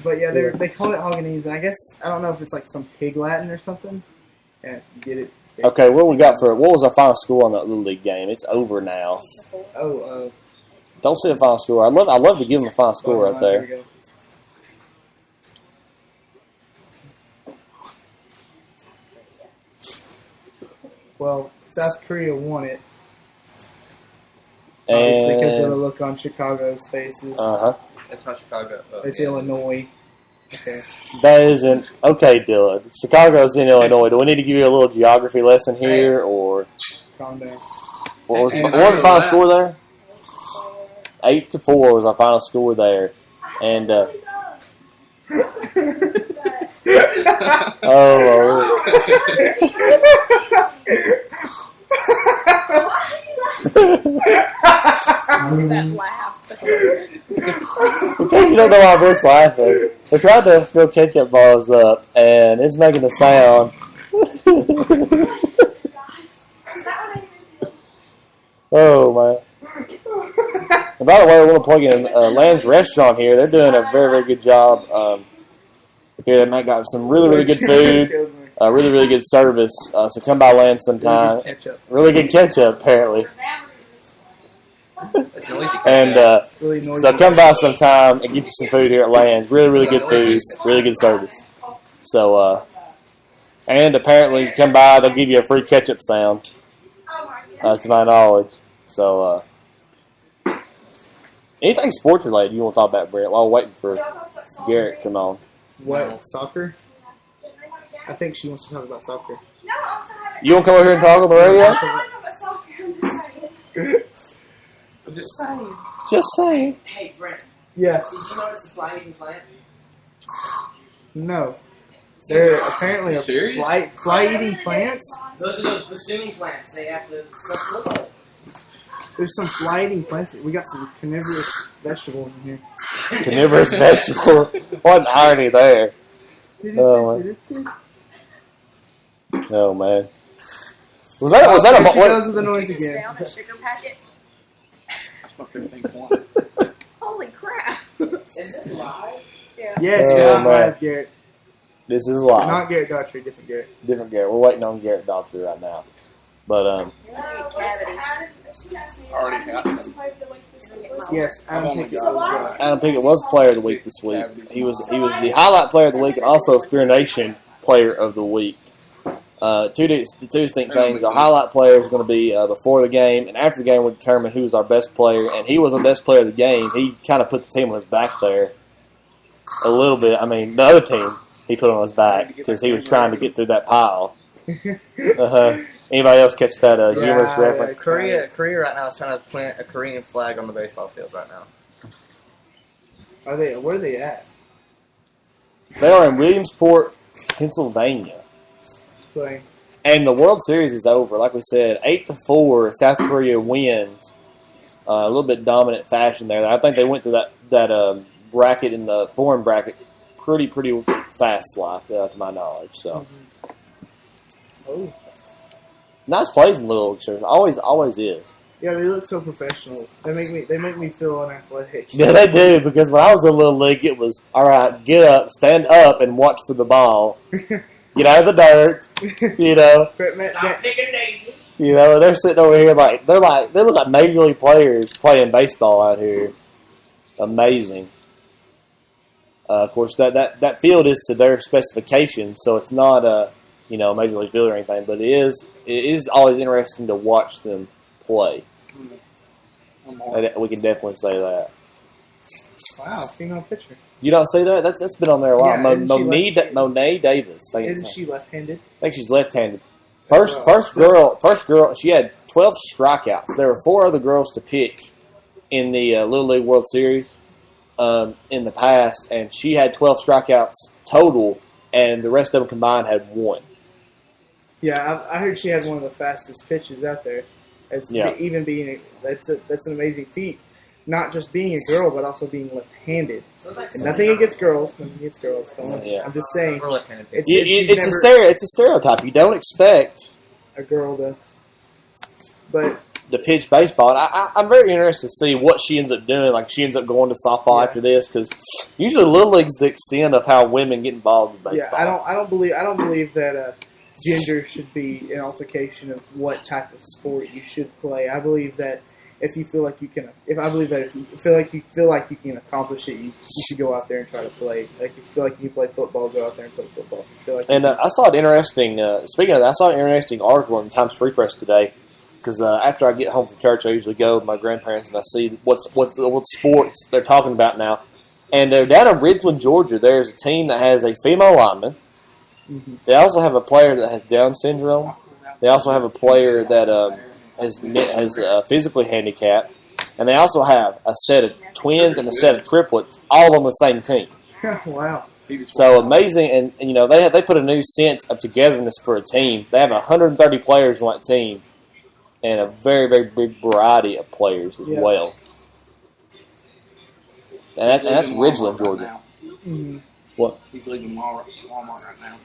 But yeah, they call it Hogganese, and I guess I don't know if it's like some pig Latin or something. Yeah, you get it. Okay, what was our final score on that Little League game? It's over now. Don't say the final score. I love to give them a final score right there. Here we go. Well, South Korea won it. Obviously, because of the look on Chicago's faces. It's not Chicago. It's Illinois. Okay. That isn't okay, Dylan. Chicago's in Illinois. Do we need to give you a little geography lesson here, or Calm down. what was the final score there? 8-4 was our final score there, and That laugh. Because you don't know why Brent's laughing. We tried to fill ketchup bars up, and it's making a sound. Oh, man. And by the way, I want to plug in Land's Restaurant here. They're doing a very, very good job. Here, they got some really, really good food, really, really good service. So come by Land sometime. Really good ketchup, apparently. And so come by sometime and get you some food here at Land's. Really, really good food, really good service. So, and apparently, come by, they'll give you a free ketchup sound, to my knowledge. So, anything sports related you want to talk about, Brett, while we're waiting for Garrett to come on? What, soccer? I think she wants to talk about soccer. You want to come over here and talk on the radio? Just saying. Just saying. Hey, Brent. Yeah. Did you notice the flying plants? No. They're apparently Serious? fly-eating plants. Those are those bassoon plants. They have the stuff to look like. There's some fly-eating plants. We got some carnivorous vegetables in here. Carnivorous vegetable. What an irony there. Oh man. Was that She a goes with the noise again. Down a sugar packet. That's my 15th one. Holy crap! Is this live? Yeah. Yes, Oh, this is man. live, Garrett. This is live. Not Garrett Daughtry, different Garrett. Different Garrett. We're waiting on Garrett Daughtry right now. But Already got some. Yes, I've Adam only Pickett got was one. Adam Pickett was Player of the Week this week. He was the highlight player of the week and also SpearNation Player of the Week. Two distinct things. Our highlight player is going to be before the game, and after the game we'll determine who's our best player. And he was the best player of the game. He kind of put the team on his back there a little bit. I mean, the other team he put on his back because he was trying to get through that pile. Anybody else catch that humorous reference? Korea right now is trying to plant a Korean flag on the baseball field right now. Where are they at? They are in Williamsport, Pennsylvania. Playing. And the World Series is over. Like we said, 8-4, South Korea wins. A little bit dominant fashion there. I think they went through that bracket in the foreign bracket pretty fast, to my knowledge. So, Oh. nice plays in Little League. Sure. Always is. Yeah, they look so professional. They make me feel unathletic. Yeah, they do. Because when I was in Little League, it was all right. Get up, stand up, and watch for the ball. Get out of the dirt. You know. Stop picking daisies. You know, they're sitting over here they look like major league players playing baseball out here. Amazing. Of course, that field is to their specifications, so it's not a major league field or anything. But it is always interesting to watch them play. We can definitely say that. Wow, female pitcher. You don't see that? That's been on there a while. Yeah, Monet Davis. Isn't she left-handed? I think she's left-handed. First girl. She had 12 strikeouts. There were 4 other girls to pitch in the Little League World Series in the past, and she had 12 strikeouts total, and the rest of them combined had 1. Yeah, I heard she had one of the fastest pitches out there. Even being that's an amazing feat. Not just being a girl, but also being left-handed. And nothing against girls. Yeah. I'm just saying. We're left-handed. It's a stereotype. You don't expect a girl to pitch baseball. And I'm very interested to see what she ends up doing. Like, she ends up going to softball after this, because usually Little League's the extent of how women get involved in baseball. Yeah, I don't believe that gender should be an altercation of what type of sport you should play. I believe that if you feel like you can accomplish it, you should go out there and try to play. Like, if you feel like you can play football, go out there and play football. I saw an interesting. Speaking of that, I saw an interesting article in Times Free Press today. Because after I get home from church, I usually go with my grandparents and I see what sports they're talking about now. And down in Ridgeland, Georgia, there's a team that has a female lineman. Mm-hmm. They also have a player that has Down syndrome. They also have a player that is physically handicapped. And they also have a set of twins and a set of triplets all on the same team. Wow. So amazing. And they put a new sense of togetherness for a team. They have 130 players on that team. And a very, very big variety of players as well. And that's Ridgeland, Georgia. Mm-hmm. What? He's leaving Walmart right now.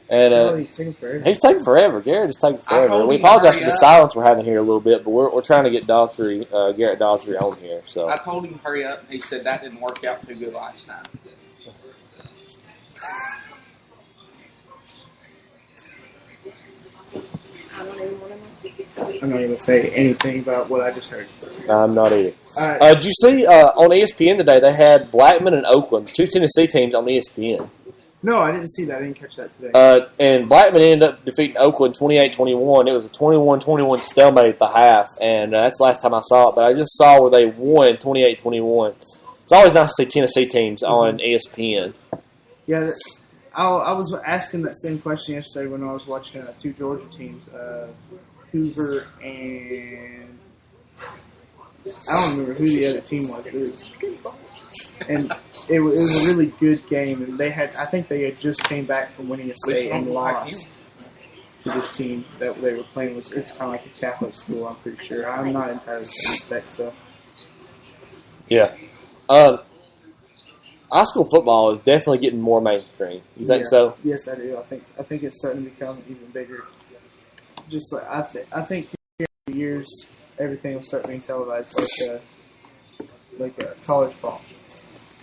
And he's taking forever. He's taking forever. Garrett is taking forever. We apologize for the silence we're having here a little bit, but we're trying to get Garrett Daughtry on here. So I told him hurry up. He said that didn't work out too good last time. I'm not going to say anything about what I just heard. I'm not either. All right. Did you see on ESPN today they had Blackman and Oakland, 2 Tennessee teams on ESPN. No, I didn't see that. I didn't catch that today. And Blackman ended up defeating Oakland 28-21. It was a 21-21 stalemate at the half, and that's the last time I saw it. But I just saw where they won 28-21. It's always nice to see Tennessee teams on ESPN. Yeah, I was asking that same question yesterday when I was watching 2 Georgia teams, Hoover and I don't remember who the other team was. And it was a really good game, and I think they had just came back from winning a state and lost to this team that they were playing. It's kind of like a Catholic school, I'm pretty sure. I'm not entirely sure the specs, though. Yeah. high school football is definitely getting more mainstream. You think so? Yes, I do. I think it's starting to become even bigger. Just like I think in years everything will start being televised like a college ball.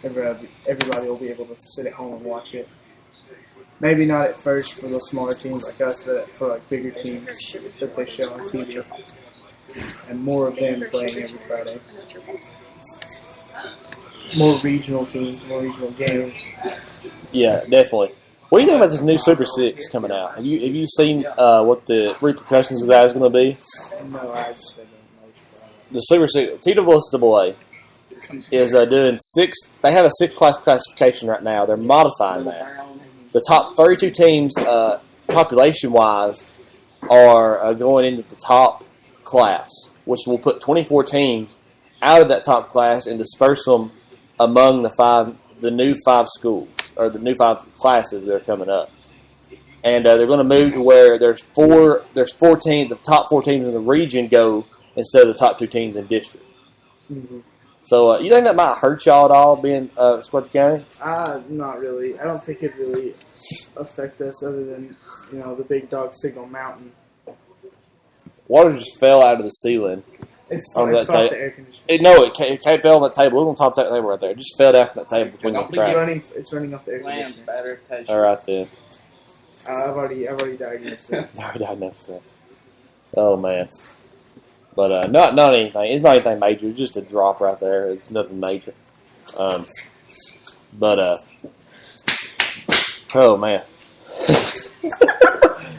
Everybody will be able to sit at home and watch it. Maybe not at first for the smaller teams like us, but for like bigger teams that they show on TV, and more of them playing every Friday. More regional teams, more regional games. Yeah, definitely. What do you think about this new Super 6 coming out? Have you seen what the repercussions of that is going to be? No, I just don't know. The Super 6, TSSAA is doing 6. They have a 6-class classification right now. They're modifying that. The top 32 teams, population-wise, are going into the top class, which will put 24 teams out of that top class and disperse them among the new 5 schools, or the new 5 classes that are coming up. And they're going to move to where there's 14, the top 4 teams in the region go instead of the top 2 teams in district. Mm-hmm. So you think that might hurt y'all at all, being Spreaker County? Not really. I don't think it really affect us other than, the big dog Signal Mountain. Water just fell out of the ceiling. It's on off that the air conditioner. It fell on that table. Look on top of that table right there. It just fell down from that table between those cracks. It's running off the air Lamb's conditioner. better. All right then. I've already diagnosed it. I already diagnosed that. Oh man. But not anything. It's not anything major. It's just a drop right there. It's nothing major. Oh man.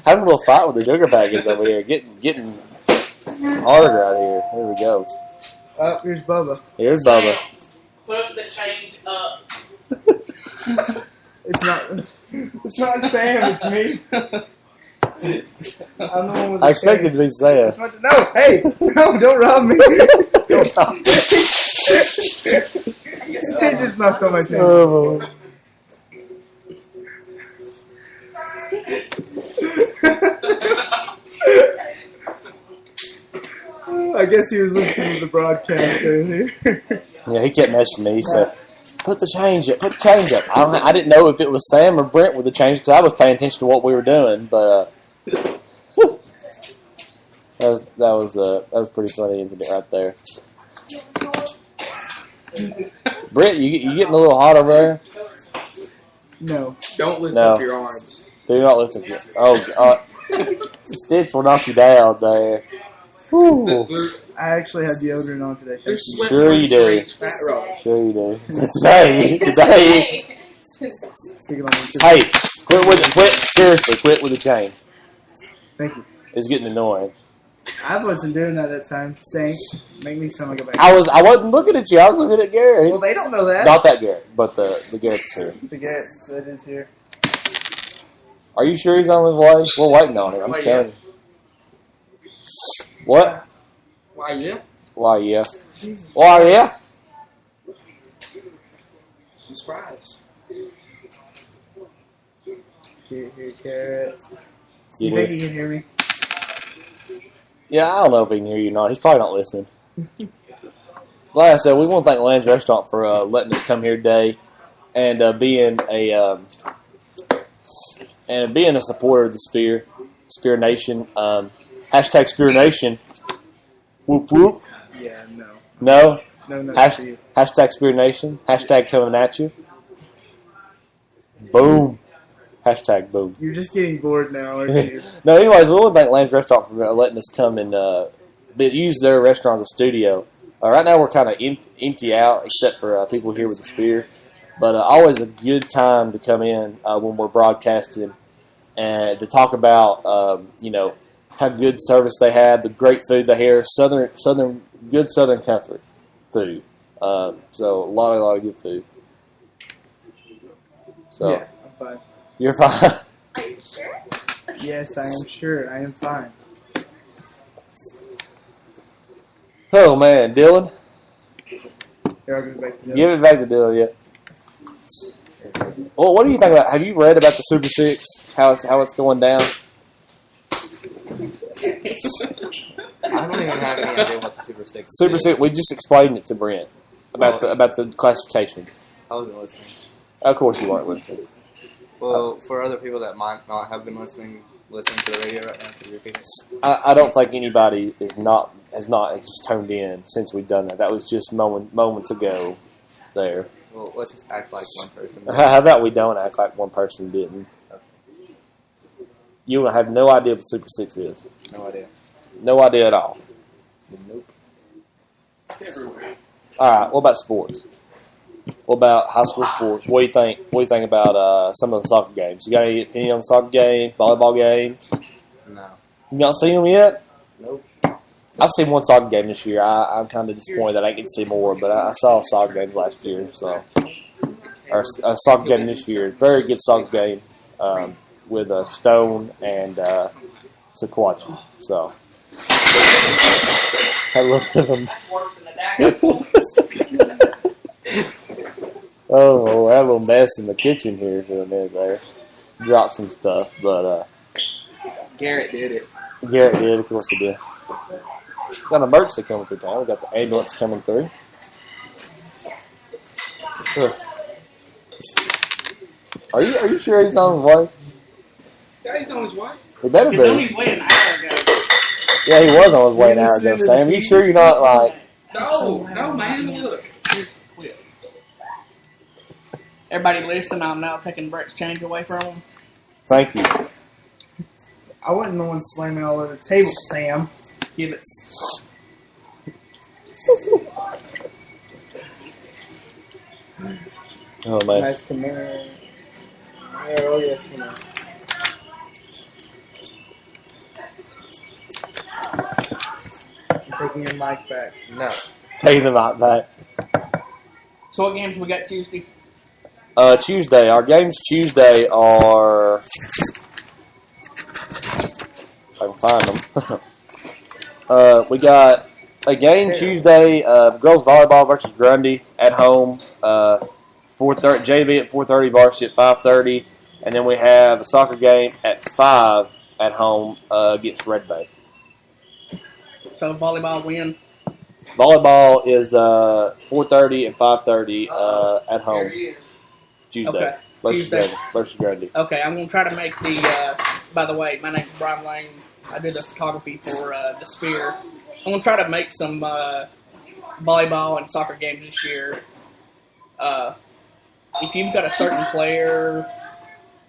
Having a little fight with the sugar packets over here. Getting harder out here. Here we go. Here's Bubba. Here's Bubba. Put the change up. It's not Sam. It's me. I'm the one with the I expected it to be Sam. No, hey, no, don't rob me. Don't rob me. They just knocked on my chain. Oh. I guess he was listening to the broadcast earlier. Yeah, he kept messaging me. He said, Put the change up. I didn't know if it was Sam or Brent with the change because I was paying attention to what we were doing. But that was pretty funny incident right there. Brent, you getting a little hot over there? No. Don't lift up your arms. Do not lift up your. Oh, Stitch will knock you down there. Woo. I actually have deodorant on today. Sure you do. Sure you do. Today. Hey, quit with the chain. Thank you. It's getting annoying. I wasn't doing that time. Stank. Make me sound like a bad I wasn't looking at you. I was looking at Gary. Well, they don't know that. Not that Garrett, but the Garrett's here. The Garrett, so it is here. Are you sure he's on his way? We're waiting on him. I'm just telling you. What? Why, yeah? Why, yeah. Jesus Why, Christ. yeah. I'm surprised. Here, Garrett. You You think do. you can hear me? Yeah, I don't know if he can hear you or not. He's probably not listening. Like I said, we want to thank Land's Restaurant for letting us come here today and being a supporter of the SpearNation. Hashtag SpearNation. Whoop whoop. Yeah, no. No. No, Hashtag SpearNation. Hashtag coming at you. Boom. Hashtag boom. You're just getting bored now, aren't you? No, anyways, we want to thank Land's Restaurant for letting us come and use their restaurant as a studio. Right now we're kind of empty out, except for people here with the Spear. But always a good time to come in when we're broadcasting and to talk about, how good service they have, the great food they have, good Southern comfort food. So a lot of good food. So Yeah, I'm fine. you're fine. Are you sure? Yes, I am sure. I am fine. Oh man, Dylan, Here, I'll give it back to Dylan. give it back to Dylan. Yeah. Well, what do you think about? Have you read about the Super 6? How it's going down? I don't even have any idea what the Super 6 Super is. 6. We just explained it to Brent about the classification. I wasn't listening. Of course, you weren't listening. Well, for other people that might not have been listening to the radio right now, could you repeat it? I don't think anybody has not just tuned in since we've done that. That was just moments ago there. Well, let's just act like one person. How about we don't act like one person didn't? You have no idea what Super 6 is. No idea. No idea at all. Nope. It's everywhere. All right. What about sports? What about high school sports? What do you think? What do you think about some of the soccer games? You got any opinion on the soccer game, volleyball game? No. You not seen them yet? Nope. I've seen one soccer game this year. I'm kind of disappointed that I didn't get to see more, but I saw a soccer game last year. So, or a soccer game this year. Very good soccer game with Stone and Sequatchie. So, had a little bit of a oh, I had a little mess in the kitchen here for a minute there. Dropped some stuff, but Garrett did it. Garrett did, of course he did. Got an emergency coming through town. We got the ambulance coming through. Sure. Are you sure he's on his way? Yeah, he's on his way. He better be. He's on his way an hour ago. Yeah, he was on his way an hour ago, Sam. Are you sure you're not like... No, man, look. Everybody listen, I'm now taking Brett's change away from him. Thank you. I wasn't the one slamming all over the table, Sam. Give it. Oh, man. Nice command. Oh, yes, man. I'm taking your mic back. No. Taking them out back. So what games we got Tuesday? Tuesday. Our games Tuesday are... If I can find them. We got a game Tuesday, girls volleyball versus Grundy at home. 4:30, JV at 4:30, varsity at 5:30, and then we have a soccer game at 5 at home against Red Bay. So volleyball win. Volleyball is 4:30 and 5:30 at home Tuesday. Okay. Versus Grundy. Okay, I'm going to try to make the, by the way, my name's Brian Lane. I do the photography for the Spear. I'm going to try to make some volleyball and soccer games this year. If you've got a certain player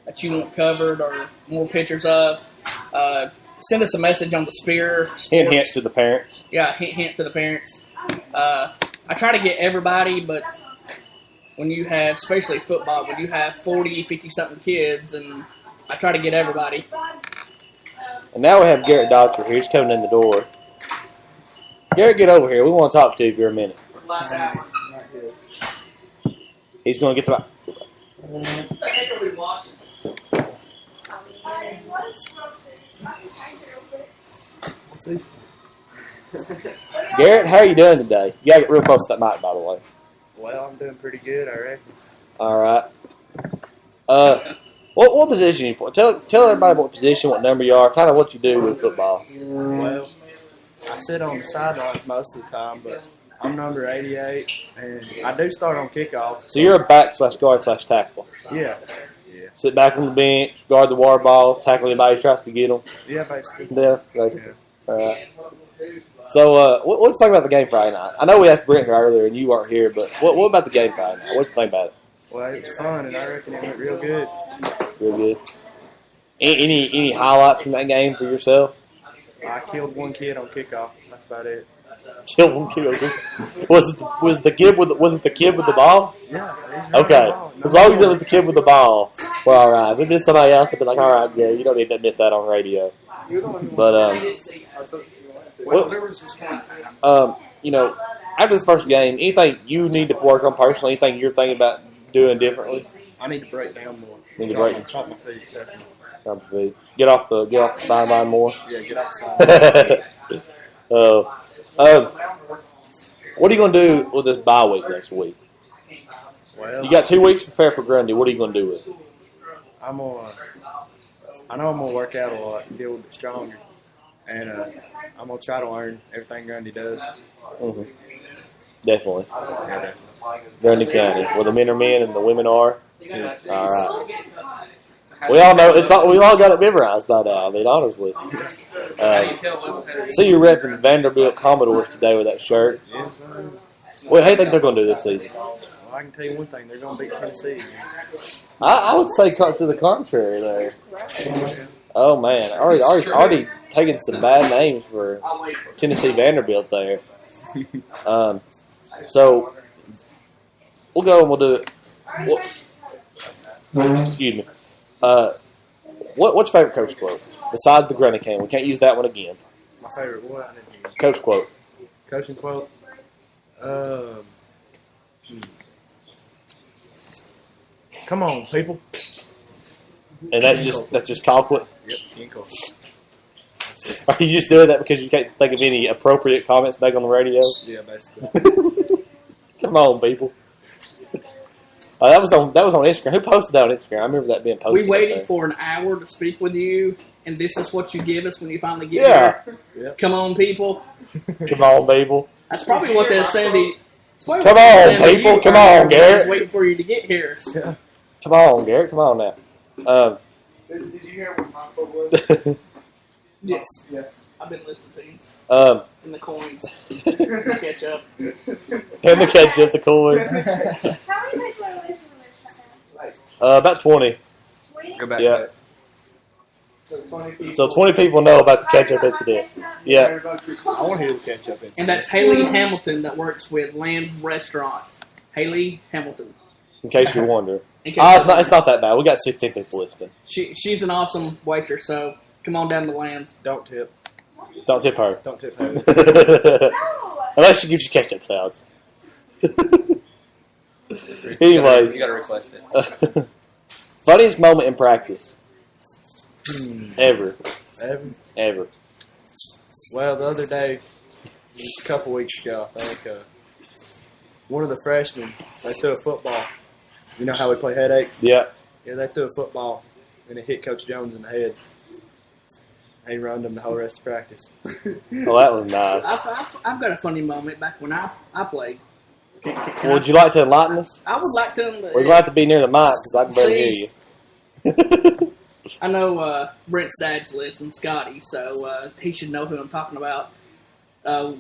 that you want covered or more pictures of, send us a message on the Spear. Hint to the parents. Yeah, hint to the parents. I try to get everybody, but when you have, especially football, when you have 40, 50-something kids, and I try to get everybody. And now we have Garrett Dodger here. He's coming in the door. Garrett, get over here. We want to talk to you for a minute. Last hour. He's going to get the... What's these? Garrett, how are you doing today? You got to get real close to that mic, by the way. Well, I'm doing pretty good, I reckon. All right. What position you play? Tell everybody what position, what number you are, kind of what you do with football. Well, I sit on the sidelines most of the time, but I'm number 88, and I do start on kickoff. So you're a back/guard/tackle. Yeah. Sit back on the bench, guard the water balls, tackle anybody who tries to get them. Yeah, basically. Yeah, basically. All right. So, let's talk about the game Friday night. I know we asked Brent here earlier, and you weren't here, but what about the game Friday night? What do you think about it? Well, it was fun, and I reckon it went real good. Real good. Any highlights from that game for yourself? I killed one kid on kickoff. That's about it. Killed one kid. Was it the kid with the ball? Yeah. Okay. As long as it was the kid with the ball, we're all right. If it been somebody else, I'd be like, all right, yeah, you don't need to admit that on radio. But There was this one time. after this first game, anything you need to work on personally? Anything you're thinking about doing differently? I need to break down more. Need to break Top my feet, definitely. Get off the sideline more. Yeah, get off the side. What are you going to do with this bye week next week? Well, You got 2 weeks to prepare for Grundy. What are you going to do with it? I know I'm gonna work out a lot and get a little bit stronger, and I'm gonna try to learn everything Grundy does. Mm-hmm. Definitely. Yeah, definitely. Grundy County, where the men are men and the women are. All right. We all know we all got it memorized by now. I mean, honestly. So you're repping Vanderbilt Commodores today with that shirt. Well, how do you think they're going to do this season? Well, I can tell you one thing: they're going to beat Tennessee. I would say to the contrary there. Oh man, already taking some bad names for Tennessee Vanderbilt there. So we'll go and we'll do it. Excuse me. What's your favorite coach quote besides the Grundy County? We can't use that one again. My favorite what? Coach quote. Coaching quote. Come on, people. And that's just Colquitt. Yep, Kinkle. Are you just doing that because you can't think of any appropriate comments back on the radio? Yeah, basically. Come on, people. That was on Instagram. Who posted that on Instagram? I remember that being posted. We waited for an hour to speak with you, and this is what you give us when you finally get here. Yep. Come on, people. Come on, people. That's probably what they're saying. Come on, people. Come on, Garrett. Waiting for you to get here. Yeah. Come on, Garrett. Come on now. Did you hear what my quote was? Yes. Yeah. I've been listening to these. And And the coins. Catch up. the ketchup, the coin. How many people are listening to this right now? About 20. 20? Go back Yeah. to it. So 20 people know about the ketchup incident. Yeah. I want to hear the ketchup incident. And that's Haley Hamilton that works with Land's Restaurant. Haley Hamilton. In case you're wondering. In case It's not that bad. We got 16 people listening. She's an awesome waitress, so come on down to Land's. Don't tip. Don't tip her. Don't tip her. No. Unless she gives you ketchup salads. You Anyway. gotta request it. Funniest moment in practice. Ever. Ever. Well, the other day, just a couple weeks ago, I think, one of the freshmen, they threw a football. You know how we play headache? Yeah. Yeah, they threw a football, and it hit Coach Jones in the head. He run them the whole rest of practice. Well, that was nice. I've got a funny moment back when I played. Would you like to enlighten us? I would like to. We'd like to be near the mic because I can barely hear you. I know Brent's dad's listening, Scotty, so he should know who I'm talking about.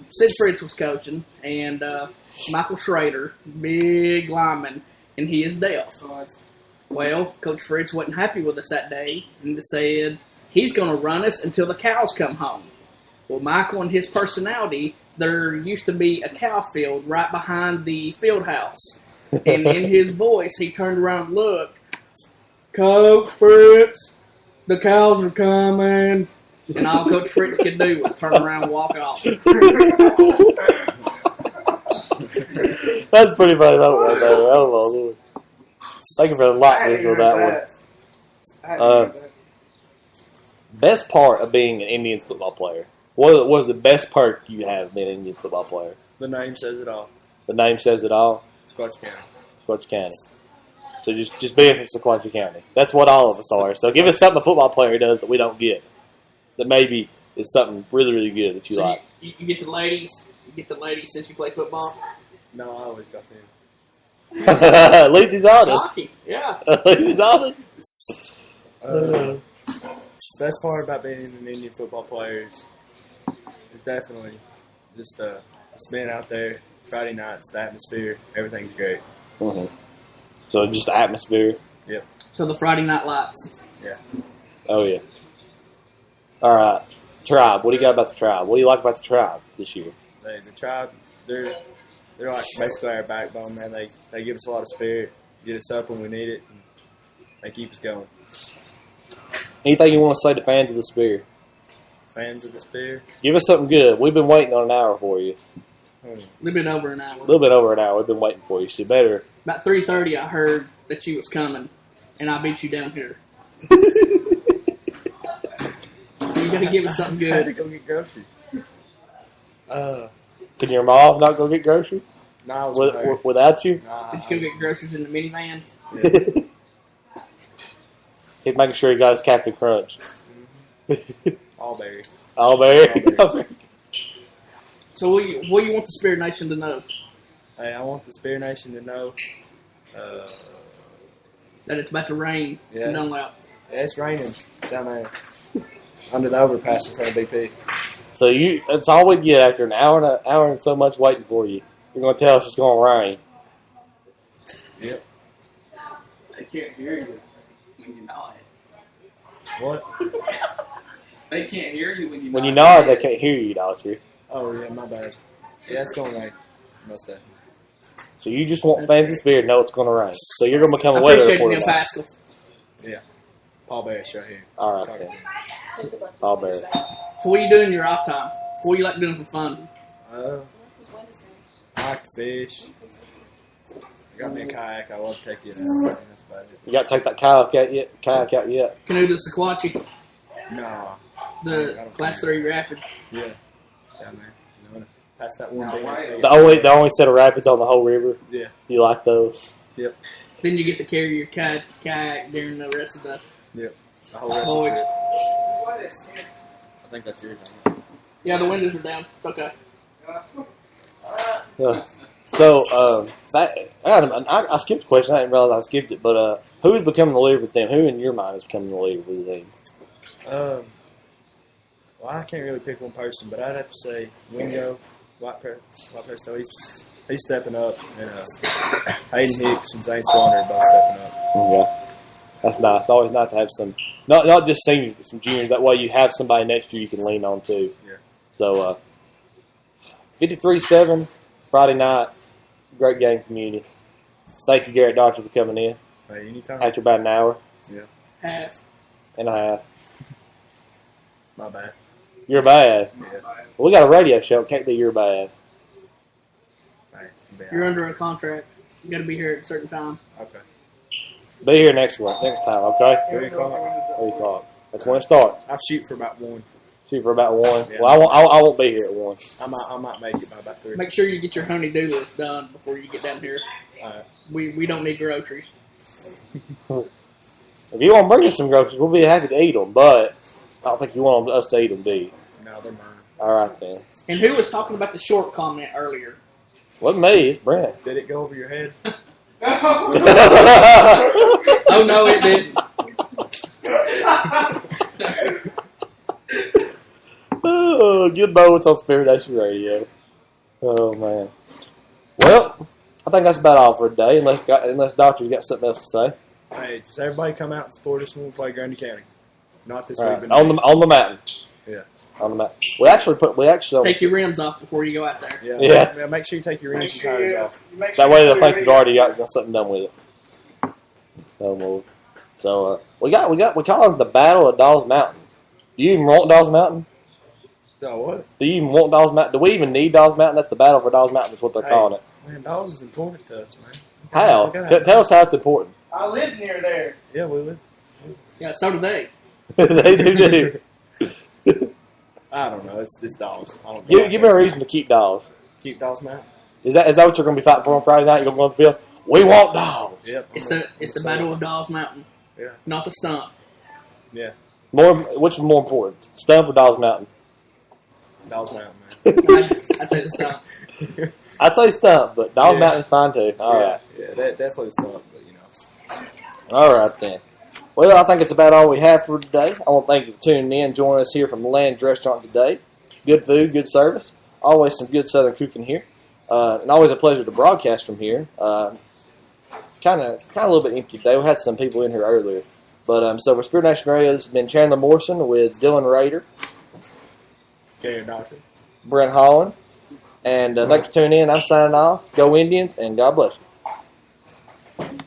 Sid Fritz was coaching, and Michael Schrader, big lineman, and he is deaf. Well, Coach Fritz wasn't happy with us that day, and said he's going to run us until the cows come home. Well, Michael and his personality, there used to be a cow field right behind the field house. And in his voice, he turned around and looked, Coach Fritz, the cows are coming. And all Coach Fritz could do was turn around and walk off. That's pretty funny moment right there. Oh, Lord. Thank you for enlightening us with that one. Best part of being an Indians football player. What was the best perk you have of being an Indians football player? The name says it all. The name says it all. Squatch County. Squatch County. So just being from Sequatchie County. That's what all of us are. So give us something a football player does that we don't get. That maybe is something really, really good that you So like. you get the ladies. You get the ladies since you play football. No, I always got them. At least he's honest. Hockey, yeah. At least he's honest. Best part about being an Indian football player is definitely just being out there Friday nights, the atmosphere, everything's great. Mm-hmm. So just the atmosphere. Yep. So the Friday night lights. Yeah. Oh yeah. All right, Tribe. What do you got about the Tribe? What do you like about the Tribe this year? The tribe, they're like basically our backbone, man. They give us a lot of spirit, get us up when we need it, and they keep us going. Anything you want to say to fans of the Spear? Fans of the Spear. Give us something good. We've been waiting on an hour for you. A little bit over an hour. A little bit over an hour. We've been waiting for you. So you better. About 3:30, I heard that you was coming, and I beat you down here. So you got to give us something I had to good. go get groceries. Can your mom not go get groceries Nah, I was with her. without you? Nah, Did you go get groceries in the minivan? He's making sure he got his Captain Crunch. Allberry. Allberry. So what do you want the Spirit Nation to know? Hey, I want the Spear Nation to know That it's about to rain in Dunlap. Yeah, it's raining down there under the overpass in front of BP. So that's all we get after an hour and so much waiting for you. You're going to tell us it's going to rain. Yep. They can't hear you when you nod. What? They can't hear you when you nod. When you nod, they can't hear you, Dollar. Oh, yeah, my bad. Yeah, it's going to rain. Most definitely. So you just want fans of Spear to know it's going to rain. So you're going to become I a weather appreciate reporter Neil now. Pascal. Yeah. Paul Barris right here. All right, then. All better. So what are you doing in your off time? What do you like doing for fun? I like to fish. I got me a kayak. I love to take it out. That's about it. You got to take that kayak out yet? Canoe to Sequatchie, No. the Class 3 Rapids. Yeah. Down there. You know, past that one thing. The only set of rapids on the whole river? Yeah. You like those? Yep. Then you get to carry your kayak during the rest of the Yep. The whole rest voyage. of it. I think that's yours. Yeah, the windows are down. It's okay. So, I skipped a question. I didn't realize I skipped it. But who is becoming the leader for the team? Who in your mind is becoming the leader for the team? Well, I can't really pick one person, but I'd have to say Wingo, White Presto. He's stepping up, and Hayden Hicks and Zane Swanner are both stepping up. Yeah, that's nice. It's always nice to have some, not just seniors, but some juniors. That way you have somebody next year you can lean on too. Yeah. So, 53-7, Friday night. Great game, community. Thank you, Garrett Doctor, for coming in. Hey, anytime. After about an hour Half. and a half. My bad. You're bad. Yeah. Well, we got a radio show. It can't be you're bad. Hey, You're under a contract. You got to be here at a certain time. Okay. Be here next time, okay? 3 o'clock. 3 o'clock. That's when it starts. I'll shoot for about 1. Shoot for about 1. Yeah. Well, I won't be here at 1. I might make it by about 3. Make sure you get your honey-do list done before you get down here. Alright. We don't need groceries. If you want to bring us some groceries, we'll be happy to eat them, but I don't think you want us to eat them, do you? No, they're mine. All right, then. And who was talking about the short comment earlier? Wasn't me. It's Brent. Did it go over your head? Oh, no, it didn't. Oh, good moments on SpearNation Radio. Oh, man. Well, I think that's about all for today, unless Doctor's got something else to say. Hey, just everybody come out and support us when we play Grundy County. Not this All week, right. but next. On the mountain. Yeah. On the mountain. We actually Take your rims off before you go out there. Yeah. Yeah. Yeah, make sure you take your rims and tires off. that way they'll think you've already got something done with it. No more. So we call it the Battle of Dawes Mountain. Do you even want Dawes Mountain? Oh, what? Do you even want Dawes Mountain? Do we even need Dawes Mountain? That's the Battle for Dawes Mountain is what they're calling it. Man, Dawes is important to us, man. How? Tell us how it's important. I live near there. Yeah, we live. Yeah, so do they. They do. I don't know. It's Dawes. I don't Give me a reason to keep Dawes. Keep Dawes Mountain. Is that what you're going to be fighting for on Friday night? You're going to go on the field? We want Dawes. Yep. It's the Battle of Dawes Mountain. Yeah. Not the stump. Yeah. Which is more important, Stump or Dawes Mountain? Dawes Mountain, man. I'd say the stump. I'd say Stump, but Dawes Mountain's fine too. All right. Yeah, definitely the stump, but you know. All right, then. Well, I think it's about all we have for today. I want to thank you for tuning in, joining us here from the Land Restaurant today. Good food, good service. Always some good Southern cooking here. And always a pleasure to broadcast from here. Kind of a little bit empty today. We had some people in here earlier. But so for SpearNation Radio, this has been Chandler Morrison with Dylan Rader, Garrett Doctor, Brent Holland. And thanks for tuning in. I'm signing off. Go Indians, and God bless you.